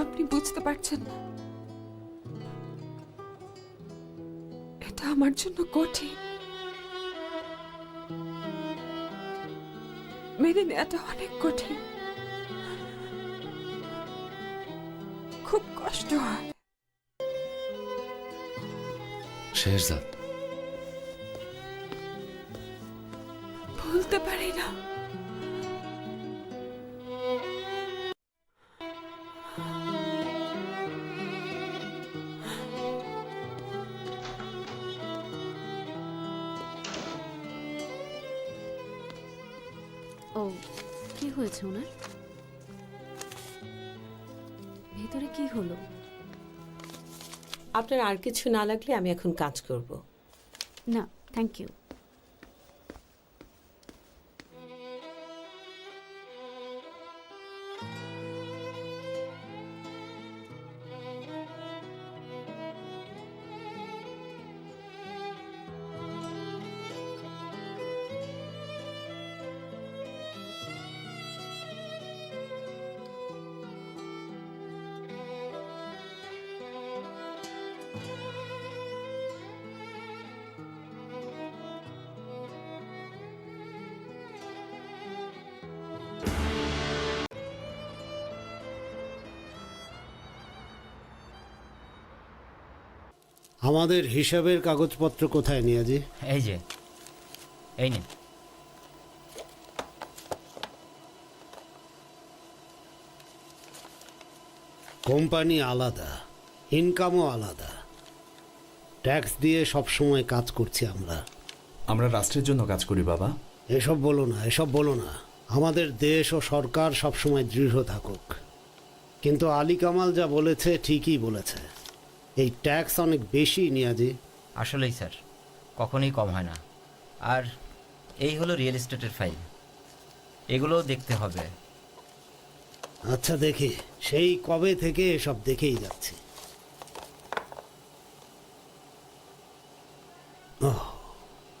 আপনি বুঝতে পারছেন না, এটা আমার জন্য কঠিন। মেনে নেওয়াটা অনেক কঠিন, খুব কষ্ট হয়। শেরজাদ, ভুলতে পারি না। ও, কি হয়েছে ওনার? ভেতরে কি হলো? আপনার আর কিছু না লাগলে আমি এখন কাজ করব। না, থ্যাংক ইউ। আমাদের হিসাবের কাগজপত্র কোথায় নিয়াজি? এই যে, এই নিন। কোম্পানি আলাদা, ইনকামও আলাদা। ট্যাক্স দিয়ে সব সময় কাজ করছি আমরা। আমরা রাষ্ট্রের জন্য কাজ করি বাবা। এসব বলো না, এসব বলো না। আমাদের দেশ ও সরকার সবসময় দৃঢ় থাকুক। কিন্তু আলী কামাল যা বলেছে ঠিকই বলেছে, এই ট্যাক্স অনেক বেশি নিয়াজি। আসলেই স্যার, কখনোই কম হয় না। আর এই হলো রিয়েল এস্টেটের ফাইল, এগুলোও দেখতে হবে। আচ্ছা দেখি, সেই কবে থেকে এসব দেখেই যাচ্ছি।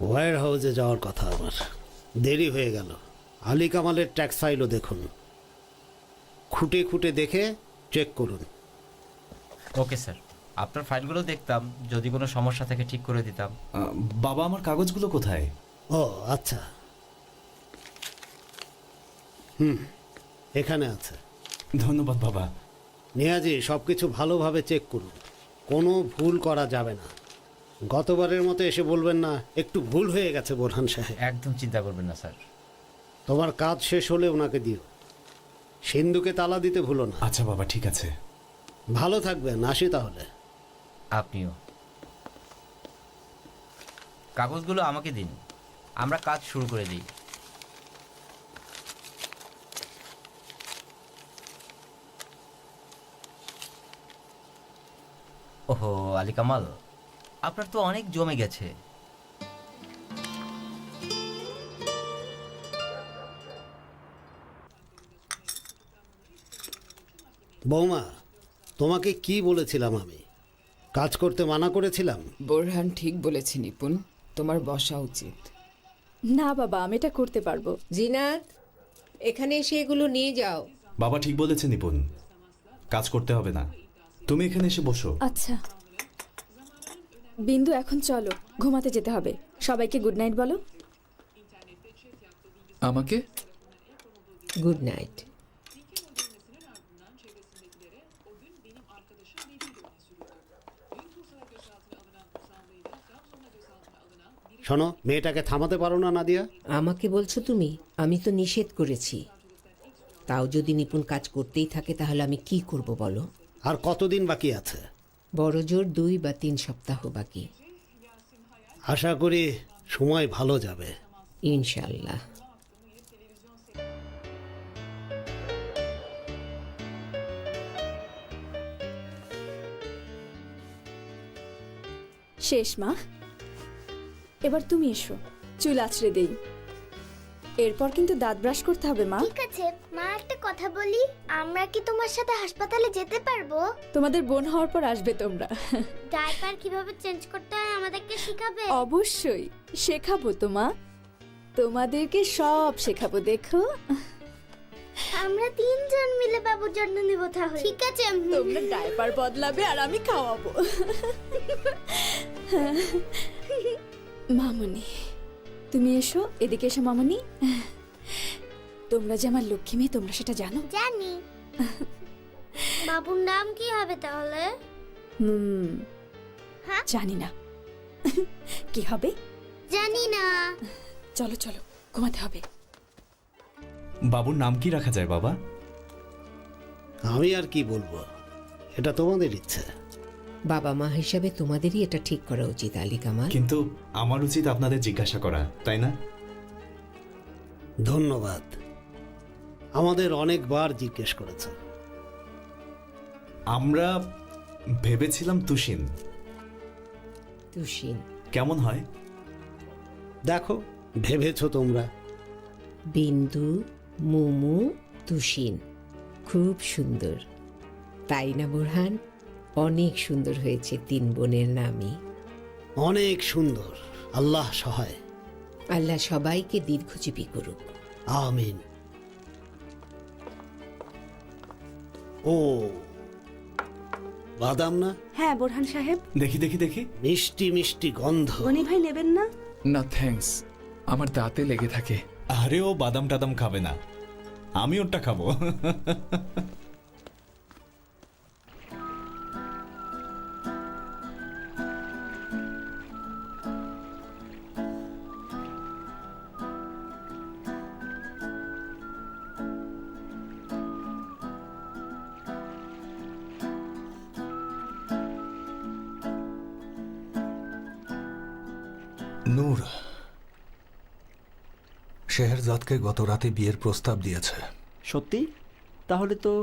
ওয়্যার হাউসে যাওয়ার কথা আমার, দেরি হয়ে গেল। আলী কামালের ট্যাক্স ফাইলও দেখুন, খুঁটে খুঁটে দেখে চেক করুন। ওকে স্যার, আপনার ফাইলগুলো দেখতাম, যদি কোনো সমস্যা থাকে ঠিক করে দিতাম। বাবা আমার কাগজগুলো কোথায়? ও আচ্ছা, এখানে আছে। ধন্যবাদ বাবা। নিয়াজি, সব কিছু ভালোভাবে চেক করুন, কোনো ভুল করা যাবে না। গতবারের মতো এসে বলবেন না একটু ভুল হয়ে গেছে বোরহান সাহেব। একদম চিন্তা করবেন না স্যার। তোমার কাজ শেষ হলে ওনাকে দিও। সিন্ধুকে তালা দিতে ভুলো না। আচ্ছা বাবা, ঠিক আছে। ভালো থাকবেন, আসি তাহলে। আপনিও। কাগজগুলো আমাকে দিন, আমরা কাজ শুরু করে দিই। ওহো আলী কামাল, আপনার তো অনেক জমে গেছে। বৌমা, তোমাকে কি বলেছিলাম আমি? কাজ করতে মানা করেছিলাম? বোরহান ঠিক বলেছে নিপুণ, তোমার বসা উচিত। না বাবা, আমি এটা করতে পারবো। জিনাত, এখানে এসে এগুলো নিয়ে যাও। বাবা ঠিক বলেছে নিপুণ, কাজ করতে হবে না, তুমি এখানে এসে বসো। আচ্ছা বিন্দু, এখন চলো, ঘুমাতে যেতে হবে। সবাইকে গুড নাইট বলো। আমাকে গুড নাইট। শোনো, মেয়েটাকে থামাতে পারো না নাদিয়া? আমাকে বলছো তুমি? আমি তো নিষেধ করেছি। তাও যদি নিপুণ কাজ করতেই থাকে তাহলে আমি কি করব বলো? আর কতদিন বাকি আছে? বড় জোর 2 বা 3 সপ্তাহ বাকি। আশা করি সময় ভালো যাবে, ইনশাল্লাহ। শেষ মা, এবার তুমি এসো, চুল আছড়ে দেই। এরপর কিন্তু দাঁত ব্রাশ করতে হবে মা। ঠিক আছে মা, একটা কথা বলি, আমরা কি তোমার সাথে হাসপাতালে যেতে পারবো? তোমাদের বোন হওয়ার পর আসবে তোমরা। ডাইপার কিভাবে চেঞ্জ করতে হয় আমাদেরকে শেখাবে? অবশ্যই শেখাবো তো মা, তোমাদেরকে সব শেখাবো, দেখো। আমরা 3 জন মিলে বাবুর জন্য নিব তাহলে। ঠিক আছে, তোমরা ডাইপার বদলাবে আর আমি খাওয়াবো। মামুনি, তুমি এসো, এদিকে এসো মামুনি। তোমরা যে আমার লক্ষ্মী মেয়ে, তোমরা সেটা জানো? জানি। বাবুর নাম কি হবে তাহলে? হ্যাঁ, জানি না। কি হবে জানি না। চলো চলো, ঘুমাতে হবে। বাবুর নাম কি রাখা যায় বাবা? আমি আর কি বলবো, এটা তোমাদের ইচ্ছে। বাবা মা হিসাবে তোমাদেরই এটা ঠিক করা উচিত আলী কামাল। কিন্তু আমার উচিত আপনাদের জিজ্ঞাসা করা, তাই না? ধন্যবাদ, আমাদের অনেকবার জিজ্ঞেস করেছে। আমরা ভেবেছিলাম তুষিন। তুষিন কেমন হয়? দেখো, ভেবেছো তোমরা। বিন্দু, মুমু, তুষিন, খুব সুন্দর, তাই না বোরহান? অনেক সুন্দর হয়েছে 3 বোনের নামই। অনেক সুন্দর, আল্লাহ সহায়। আল্লাহ সবাইকে দীর্ঘজীবী করুক। আমিন। ও বাদাম না? হ্যাঁ বোরহান সাহেব। দেখি দেখি দেখি। মিষ্টি মিষ্টি গন্ধ। গনি ভাই নেবেন না? না থ্যাঙ্কস, আমার দাঁতে লেগে থাকে। আরে ও বাদাম টাদাম খাবে না, আমি ওটা খাবো। নূর শেহরজাদকে গত রাতে বিয়ের প্রস্তাব দিয়েছে। সত্যি? তাহলে তো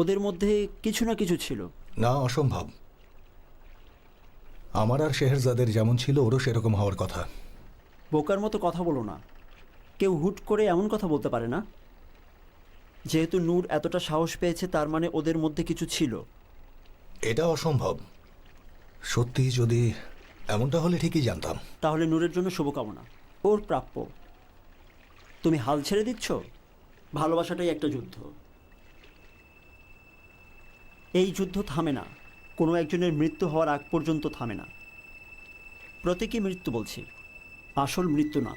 ওদের মধ্যে কিছু না কিছু ছিল। না, অসম্ভব। আমার আর শেহরজাদের যেমন ছিল ওরও সেরকম হওয়ার কথা। বোকার মতো কথা বলো না। কেউ হুট করে এমন কথা বলতে পারে না। যেহেতু নূর এতটা সাহস পেয়েছে তার মানে ওদের মধ্যে কিছু ছিল। এটা অসম্ভব। সত্যি যদি এমনটা হলে ঠিকই জানতাম। তাহলে নূরের জন্য শুভকামনা, ওর প্রাপ্য। তুমি হাল ছেড়ে দিচ্ছ? ভালোবাসাটাই একটা যুদ্ধ। এই যুদ্ধ থামে না, কোনো একজনের মৃত্যু হওয়ার আগ পর্যন্ত থামে না। প্রতীকী মৃত্যু বলছি, আসল মৃত্যু না।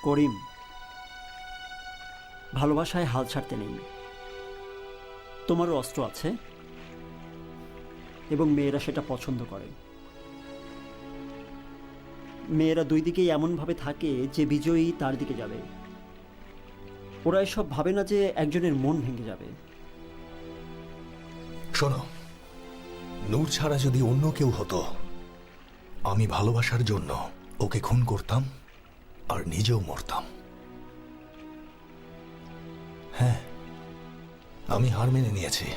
করিম, ভালোবাসায় হাল ছাড়তে নেই। তোমারও অস্ত্র আছে এবং মেয়েরা সেটা পছন্দ করে। মেয়েরা দুই দিকেই এমনভাবে থাকে যে বিজয়ী তার দিকে যাবে। ওরা এসব ভাবে না যে একজনের মন ভেঙে যাবে। শোনো, নূর ছাড়া যদি অন্য কেউ হতো, আমি ভালোবাসার জন্য ওকে খুন করতাম আর নিজেও মরতাম। হ্যাঁ, আমি হার মেনে নিয়েছি।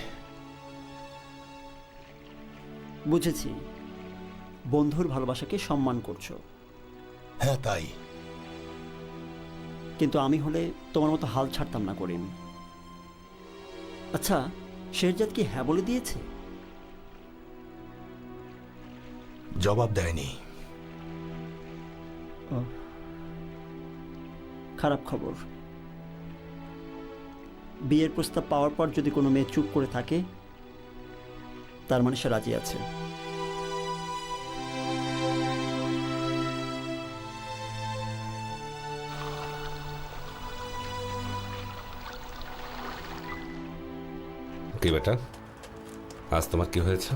বুঝেছি, বন্ধুর ভালোবাসাকে সম্মান করছো। হ্যাঁ, তাই। কিন্তু আমি হলে তোমার মতো হাল ছাড়তাম না করিম। আচ্ছা, শেরজাদ কি হ্যাঁ বলে দিয়েছে? জবাব দেয়নি। খারাপ খবর। বিয়ের প্রস্তাব পাওয়ার পর যদি কোনো মেয়ে চুপ করে থাকে, তার মানে সে রাজি আছে। কি বেটা, আজ তোমার কি হয়েছে?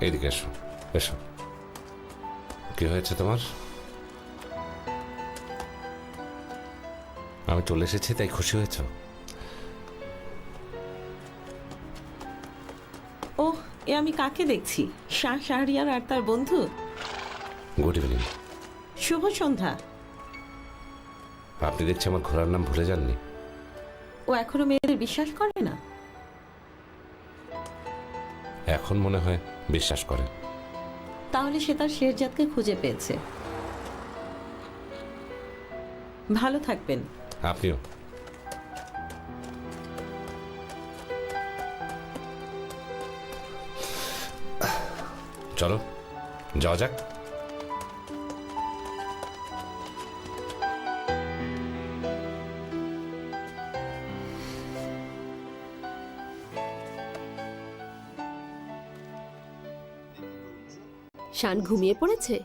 এইদিকে এসো, এসো। কি হয়েছে তোমার? আমি চলে এসেছি তাই খুশি হয়েছ? ও, এ আমি কাকে দেখছি? শাহ শাহরিয়ার আর তার বন্ধু। Good evening. শুভ সন্ধ্যা। আপনি দেখছি আমার ঘোড়ার নাম ভুলে যাননি। ও এখনো মেয়েদের বিশ্বাস করে না? এখন মনে হয় বিশ্বাস করে। তাহলে সে তার শেরজাদকে খুঁজে পেয়েছে। ভালো থাকবেন। আপনিও। চলো যাওয়া যাক। শান ঘুমিয়ে পড়েছে?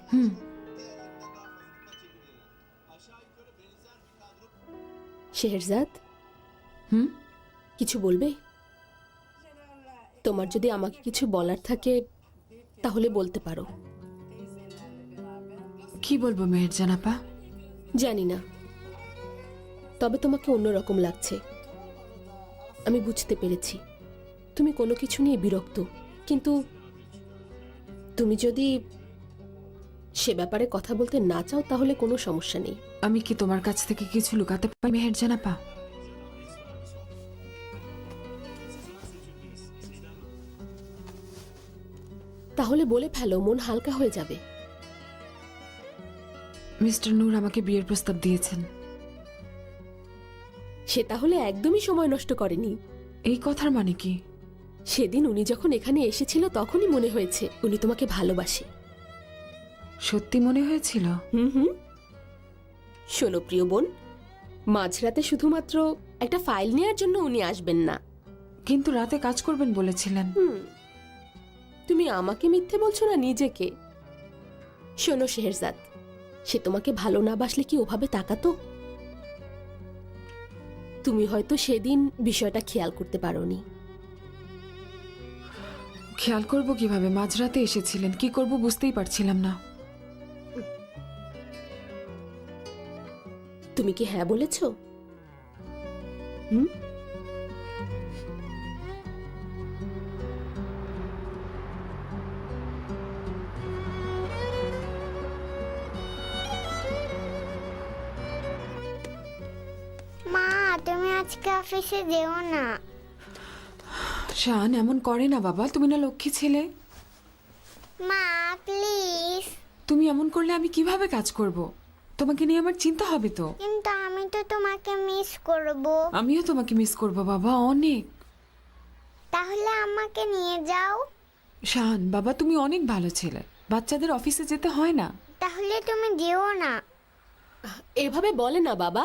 শেহরজাদ, কিছু বলবে? তোমার যদি আমাকে কিছু বলার থাকে তাহলে বলতে পারো। কি বলবো মেহেরজান আপা? জানি না, তবে তোমাকে অন্যরকম লাগছে। আমি বুঝতে পেরেছি তুমি কোনো কিছু নিয়ে বিরক্ত, কিন্তু তুমি যদি সে ব্যাপারে কথা বলতে না চাও তাহলে কোনো সমস্যা নেই। আমি কি তোমার কাছ থেকে কিছু লুকাতে পারি মেহেরজান আপা? তাহলে বলে ফেলো, মন হালকা হয়ে যাবে। মিস্টার নূর আমাকে বিয়ের প্রস্তাব দিয়েছেন। সে তাহলে একদমই সময় নষ্ট করেনি। এই কথার মানে কি? সেদিন উনি যখন এখানে এসেছিল তখনই মনে হয়েছে উনি তোমাকে ভালোবাসে। সত্যি মনে হয়েছিল? শোনো প্রিয় বোন, মাঝরাতে শুধুমাত্র একটা ফাইল নেওয়ার জন্য উনি আসবেন না। কিন্তু রাতে কাজ করবেন বলেছিলেন। তুমি আমাকে মিথ্যে বলছো না নিজেকে? শোনো শেহরজাদ, সে তোমাকে ভালো না বাসলে কি ওভাবে তাকাতো? তুমি হয়তো সেদিন বিষয়টা খেয়াল করতে পারোনি। খেয়াল করব কিভাবে? মাঝরাতে এসেছিলেন, কি করব বুঝতেই পারছিলাম না। তুমি কি হ্যাঁ বলেছ? হুম? মা তুমি আজকে অফিসে যেও না। শান এমন করে না বাবা, তুমি না লক্ষ্মী ছেলে। মা প্লিজ। তুমি এমন করলে আমি কিভাবে কাজ করব? তোমাকে নিয়ে আমার চিন্তা হবে তো। কিন্তু আমি তো তোমাকে মিস করব। আমিও তোমাকে মিস করব বাবা, অনেক। তাহলে আমাকে নিয়ে যাও। শান বাবা, তুমি অনেক ভালো ছেলে, বাচ্চাদের অফিসে যেতে হয় না। তাহলে তুমি যেও না। এভাবে বলে না বাবা,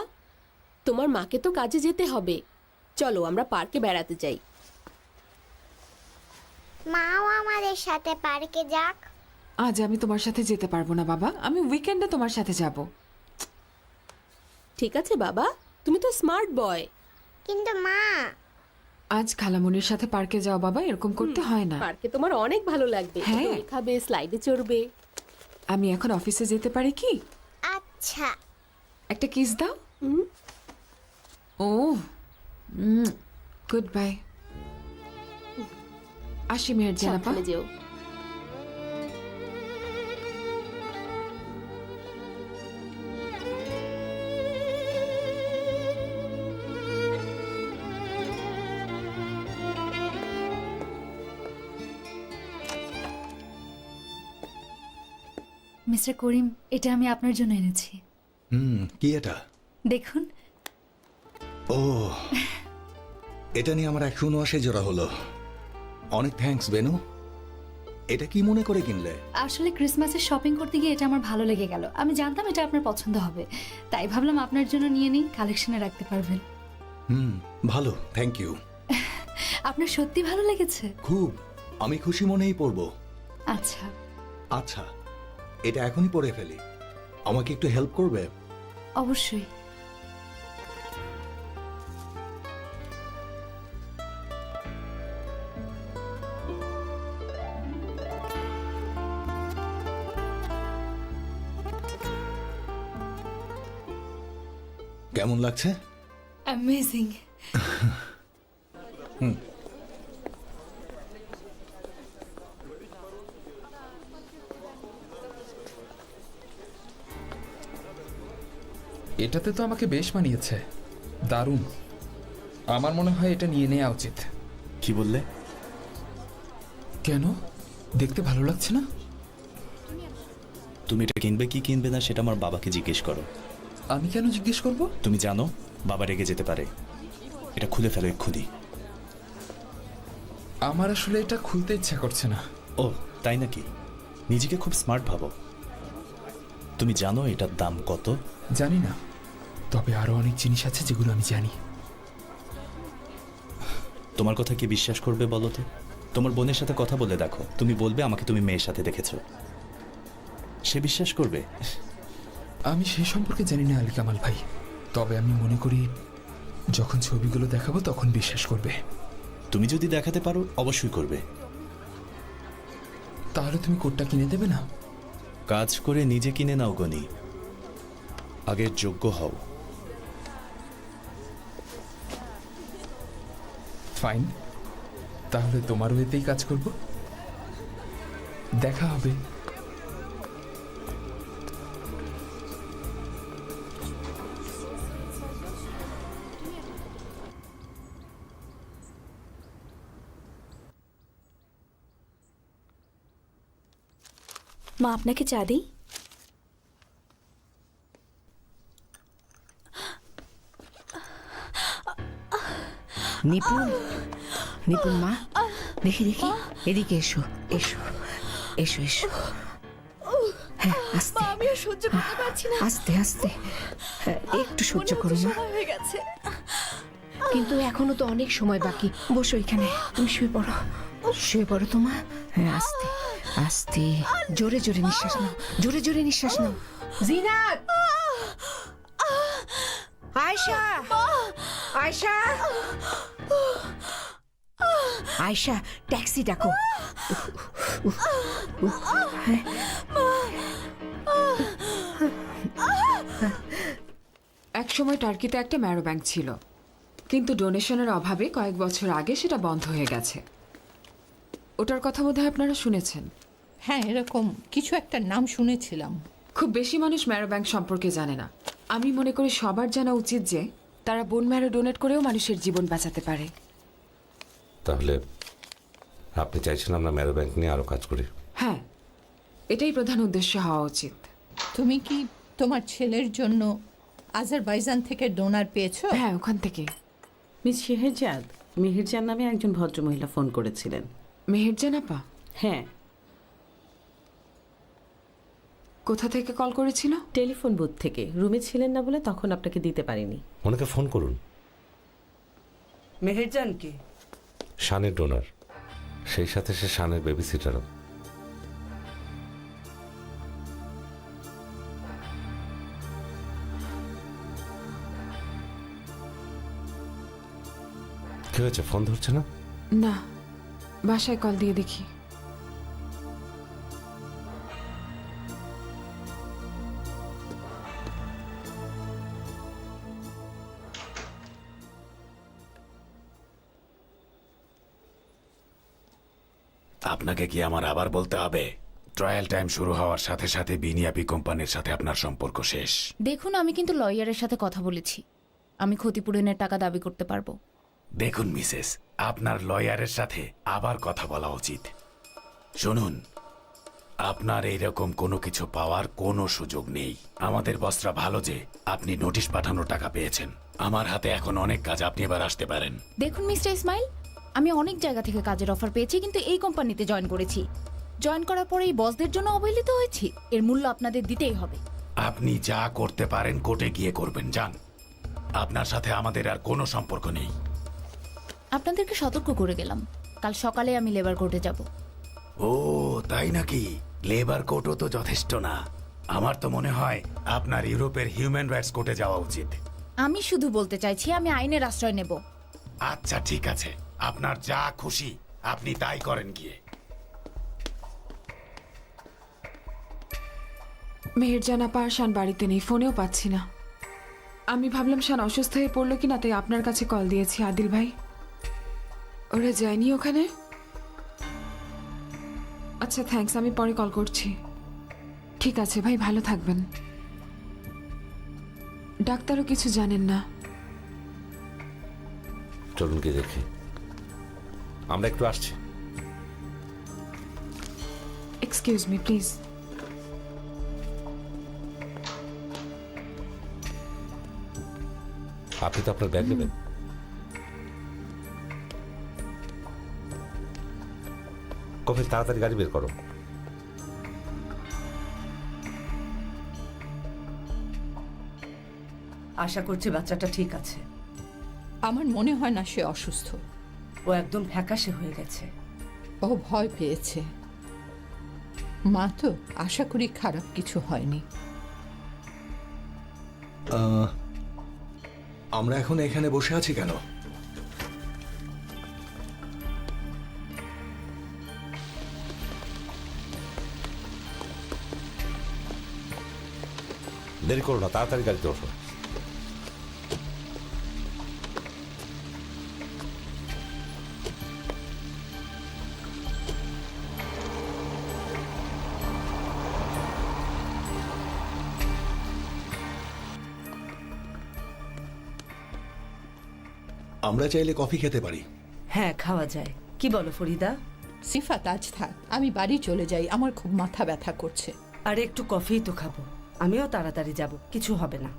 তোমার মাকে তো কাজে যেতে হবে। চলো আমরা পার্কে বেড়াতে যাই। মাও আমাদের সাথে পার্কে যাক। আজ আমি তোমার সাথে যেতে পারবো না বাবা, আমি উইকেন্ডে তোমার সাথে যাব। ঠিক আছে বাবা, তুমি তো স্মার্ট বয়। কিন্তু মা, আজ খালামনির সাথে পার্কে যাও বাবা, এরকম করতে হয় না। পার্কে তোমার অনেক ভালো লাগবে। হ্যাঁ। দোল খাবে, স্লাইডে চড়বে। আমি এখন অফিসে যেতে পারি কি? আচ্ছা। একটা কিস দাও। ও গুড বাই। আসি মেয়ের জানাপা। সাবধানে যেও। মিস্টার করিম, এটা আমি আপনার জন্য এনেছি। কি এটা? দেখুন। ও, এটা নিয়ে আমার 179 জোড়া হলো। অনেক থ্যাঙ্কস বেনু। এটা কি মনে করে কিনলে? আসলে ক্রিসমাসের শপিং করতে গিয়ে এটা আমার ভালো লেগে গেল। আমি জানতাম এটা আপনার পছন্দ হবে, তাই ভাবলাম আপনার জন্য নিয়ে নিই, কালেকশনে রাখতে পারবেন। ভালো, থ্যাংক ইউ। আপনার সত্যি ভালো লেগেছে? খুব। আমি খুশি মনেই পরবো। আচ্ছা আচ্ছা, এটা এখনই পরে ফেলি। আমাকে একটু হেল্প করবে? অবশ্যই। কেমন লাগছে? অ্যামেজিং। এটাতে তো আমাকে বেশ মানিয়েছে, দারুণ। আমার মনে হয় এটা নিয়ে নেওয়া উচিত। কি বললে? কেন, দেখতে ভালো লাগছে না? তুমি এটা কিনবে কি কিনবে না সেটা আমার বাবাকে জিজ্ঞেস করো। আমি কেন জিজ্ঞেস করব? তুমি জানো বাবা রেগে যেতে পারে। এটা খুলে ফেলো এক্ষুনি। আমার আসলে এটা খুলতে ইচ্ছা করছে না। ও তাই নাকি? নিজেকে খুব স্মার্ট ভাবো। তুমি জানো এটার দাম কত? জানি না, তবে আরো অনেক জিনিস আছে যেগুলো আমি জানি। তোমার কথা কি বিশ্বাস করবে বলো তো? তোমার বোনের সাথে কথা বলে দেখো, তুমি বলবে আমাকে তুমি মেয়ের সাথে দেখেছো, সে বিশ্বাস করবে? আমি সে সম্পর্কে জানি না আলী কামাল ভাই, তবে আমি মনে করি যখন ছবিগুলো দেখাবো তখন বিশ্বাস করবে। তুমি যদি দেখাতে পারো অবশ্যই করবে। তাহলে তুমি কোটটা কিনে দেবে না? কাজ করে নিজে কিনে নাও গনি, আগে যোগ্য হও। ফাইন, তাহলে তোমার ওয়েতেই কাজ করব। দেখা হবে। মা, আপনাকে চা দিই? নিপুণ, নিপুণ মা, দেখি দেখি, এদিকে এসো এসো এসো এসো। হ্যাঁ, আস্তে। আমি আর সহ্য করতে পারছি না। আস্তে আস্তে, হ্যাঁ, একটু সহ্য করো মা। সময় হয়ে গেছে। কিন্তু এখনো তো অনেক সময় বাকি। বসো এখানে, তুমি শুয়ে পড়ো। শুয়ে পড়ো তোমা। হ্যাঁ, আস্তে আস্তে, জোরে জোরে নিঃশ্বাস নাও, জোরে জোরে নিঃশ্বাস নাও। জিনাত, আয়শা, আয়শা, আয়শা, ট্যাক্সি ডাকো। একসময় টার্কিতে একটা ম্যারো ব্যাংক ছিল, কিন্তু ডোনেশনের অভাবে কয়েক বছর আগে সেটা বন্ধ হয়ে গেছে। ওটার কথা বোধহয় আপনারা শুনেছেন। হ্যাঁ, এরকম কিছু একটা নাম শুনেছিলাম। খুব বেশি মানুষ ম্যারো ব্যাংক সম্পর্কে জানে না। আমি মনে করি সবার জানা উচিত যে তারা বোন ম্যারো ডোনেট করেও মানুষের জীবন বাঁচাতে পারে। তাহলে আপনি চাইছেন আমরা ম্যারো ব্যাংক নিয়ে আরও কাজ করি? হ্যাঁ, এটাই প্রধান উদ্দেশ্য হওয়া উচিত। তুমি কি তোমার ছেলের জন্য আজারবাইজান থেকে ডোনার পেয়েছো? হ্যাঁ, ওখান থেকে। মিস শেহরজাদ, মেহেরজান নামে একজন ভদ্রমহিলা ফোন করেছিলেন। মেহেরজান আপা? হ্যাঁ। কোথা থেকে কল করেছিল? টেলিফোন বুথ থেকে। রুমে ছিলেন না বলে তখন আপনাকে দিতে পারিনি। ওনাকে ফোন করুন। মেহেরজানকে? শানের ডোনার, সেই সাথে সে শানের বেবি সিটারও। কি হয়েছে, ফোন ধরছে না? না, বাসায় কল দিয়ে দেখি। আপনাকে কি আমার আবার বলতে হবে? ট্রায়াল টাইম শুরু হওয়ার সাথে সাথে বিনিয়াপি কোম্পানির সাথে আপনার সম্পর্ক শেষ। দেখুন, আমি কিন্তু লয়ারের সাথে কথা বলেছি। আমি ক্ষতিপূরণের টাকা দাবি করতে পারবো। দেখুন মিসেস, আপনার লয়ারের সাথে আবার কথা বলা উচিত। শুনুন, আপনার এইরকম কোনো কিছু পাওয়ার কোনো সুযোগ নেই। আমাদের বসরা ভালো যে আপনি নোটিশ পাঠানোর টাকা পেয়েছেন। আমার হাতে এখন অনেক কাজ, আপনি এবার আসতে পারেন। দেখুন মিস্টার ইসমাইল, আমি অনেক জায়গা থেকে কাজের অফার পেয়েছি, কিন্তু এই কোম্পানিতে জয়েন করেছি। জয়েন করার পরে এই বসদের জন্য অবহেলিত হয়েছি। এর মূল্য আপনাদের দিতেই হবে। আপনি যা করতে পারেন কোর্টে গিয়ে করবেন, যান। আপনার সাথে আমাদের আর কোনো সম্পর্ক নেই। আপনাদেরকে সতর্ক করে গেলাম, কাল সকালে আমি লেবার কোর্টে যাব। ও তাই নাকি? লেবার কোর্টও তো যথেষ্ট না। আমার তো মনে হয় আপনার ইউরোপের হিউম্যান রাইটস কোর্টে যাওয়া উচিত। আমি শুধু বলতে চাইছি আমি আইনের আশ্রয় নেব। আচ্ছা ঠিক আছে, আপনার যা খুশি আপনি তাই করেন গিয়ে। মেহেরজান আপা আর শান বাড়িতে নেই, ফোনেও পাচ্ছি না। আমি ভাবলাম শান অসুস্থ হয়ে পড়লো কিনা, তাই আপনার কাছে কল দিয়েছি। আদিল ভাই, ওরা যায়নি ওখানে? আচ্ছা থ্যাঙ্কস, আমি পরে কল করছি। ঠিক আছে ভাই, ভালো থাকবেন। ডাক্তারও কিছু জানেন না। চলুন কি দেখি, আমরা একটু আসছি। Excuse me please. আপনি তো আপনার ব্যাগ নেবেন। কফিল, তাড়াতাড়ি গাড়ি বের করো। আশা করছি বাচ্চাটা ঠিক আছে। আমার মনে হয় না সে অসুস্থ। ও একদম ফ্যাকাশে হয়ে গেছে। ও ভয় পেয়েছে। মা তো আশা করি খারাপ কিছু হয়নি। আমরা এখন এখানে বসে আছি কেন? দেরি করো না, তাড়াতাড়ি গাড়িতে ওঠো। আমরা চাইলে কফি খেতে পারি। হ্যাঁ, খাওয়া যায়। কি বলো ফরিদা? সিফাত, আজ থাক, আমি বাড়ি চলে যাই, আমার খুব মাথা ব্যথা করছে। আর একটু কফি তো খাবো। আমিও তাড়াতাড়ি যাব, কিছু হবে না।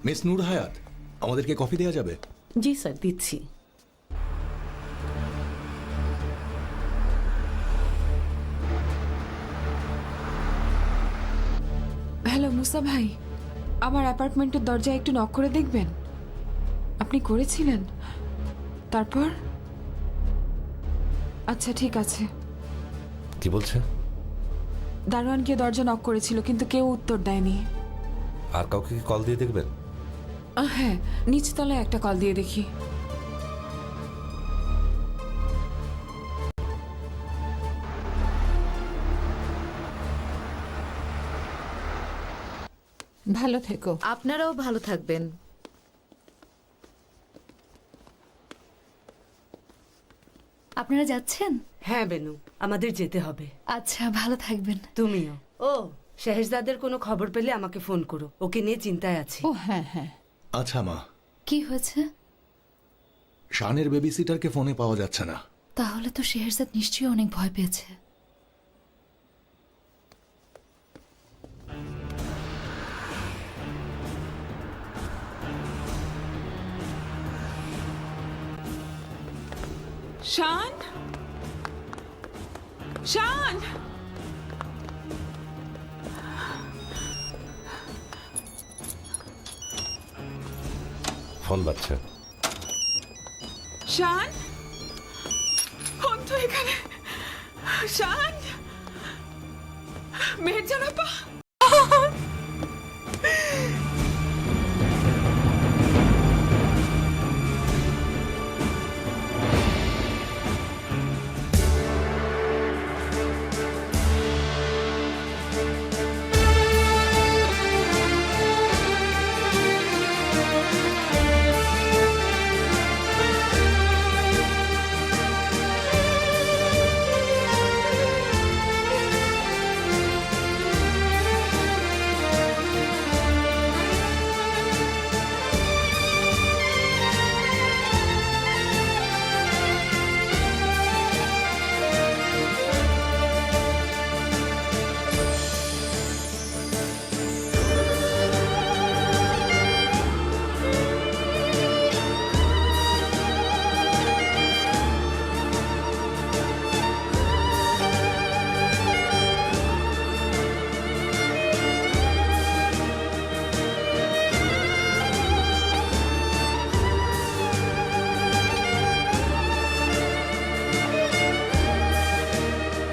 মিস নূর হায়াত, আমাদেরকে কফি দেওয়া যাবে? জি স্যার, দিচ্ছি। হ্যালো মুসা ভাই, আমার অ্যাপার্টমেন্টের দরজায় একটু নক করে দেখবেন। আপনি করেছিলেন? তারপর? আচ্ছা ঠিক আছে। কি বলছে? দারোয়ান গিয়ে দরজা নক করেছিল, কিন্তু কেউ উত্তর দেয়নি। আর কাউকে কি কল দিয়ে দেখবেন? হ্যাঁ, নিচতলায় একটা কল দিয়ে দেখি। ভালো থেকো। আপনারাও ভালো থাকবেন। আপনারা যাচ্ছেন? হ্যাঁ বেনু, আমাদের যেতে হবে। আচ্ছা, ভালো থাকবেন। তুমিও। ও, শেহজাদের কোনো খবর পেলে আমাকে ফোন করো, ওকে নিয়ে চিন্তায় আছি। ও হ্যাঁ হ্যাঁ। আচ্ছা মা, কি হয়েছে? শানের বেবি সিটারকে ফোনে পাওয়া যাচ্ছে না। তাহলে তো শেহরজাদ নিশ্চয়ই অনেক ভয় পেয়েছে। শান, শান, ফোন বাচ্চা। শান, ফোন তো এখানে। শান, মেহেরজান আপা,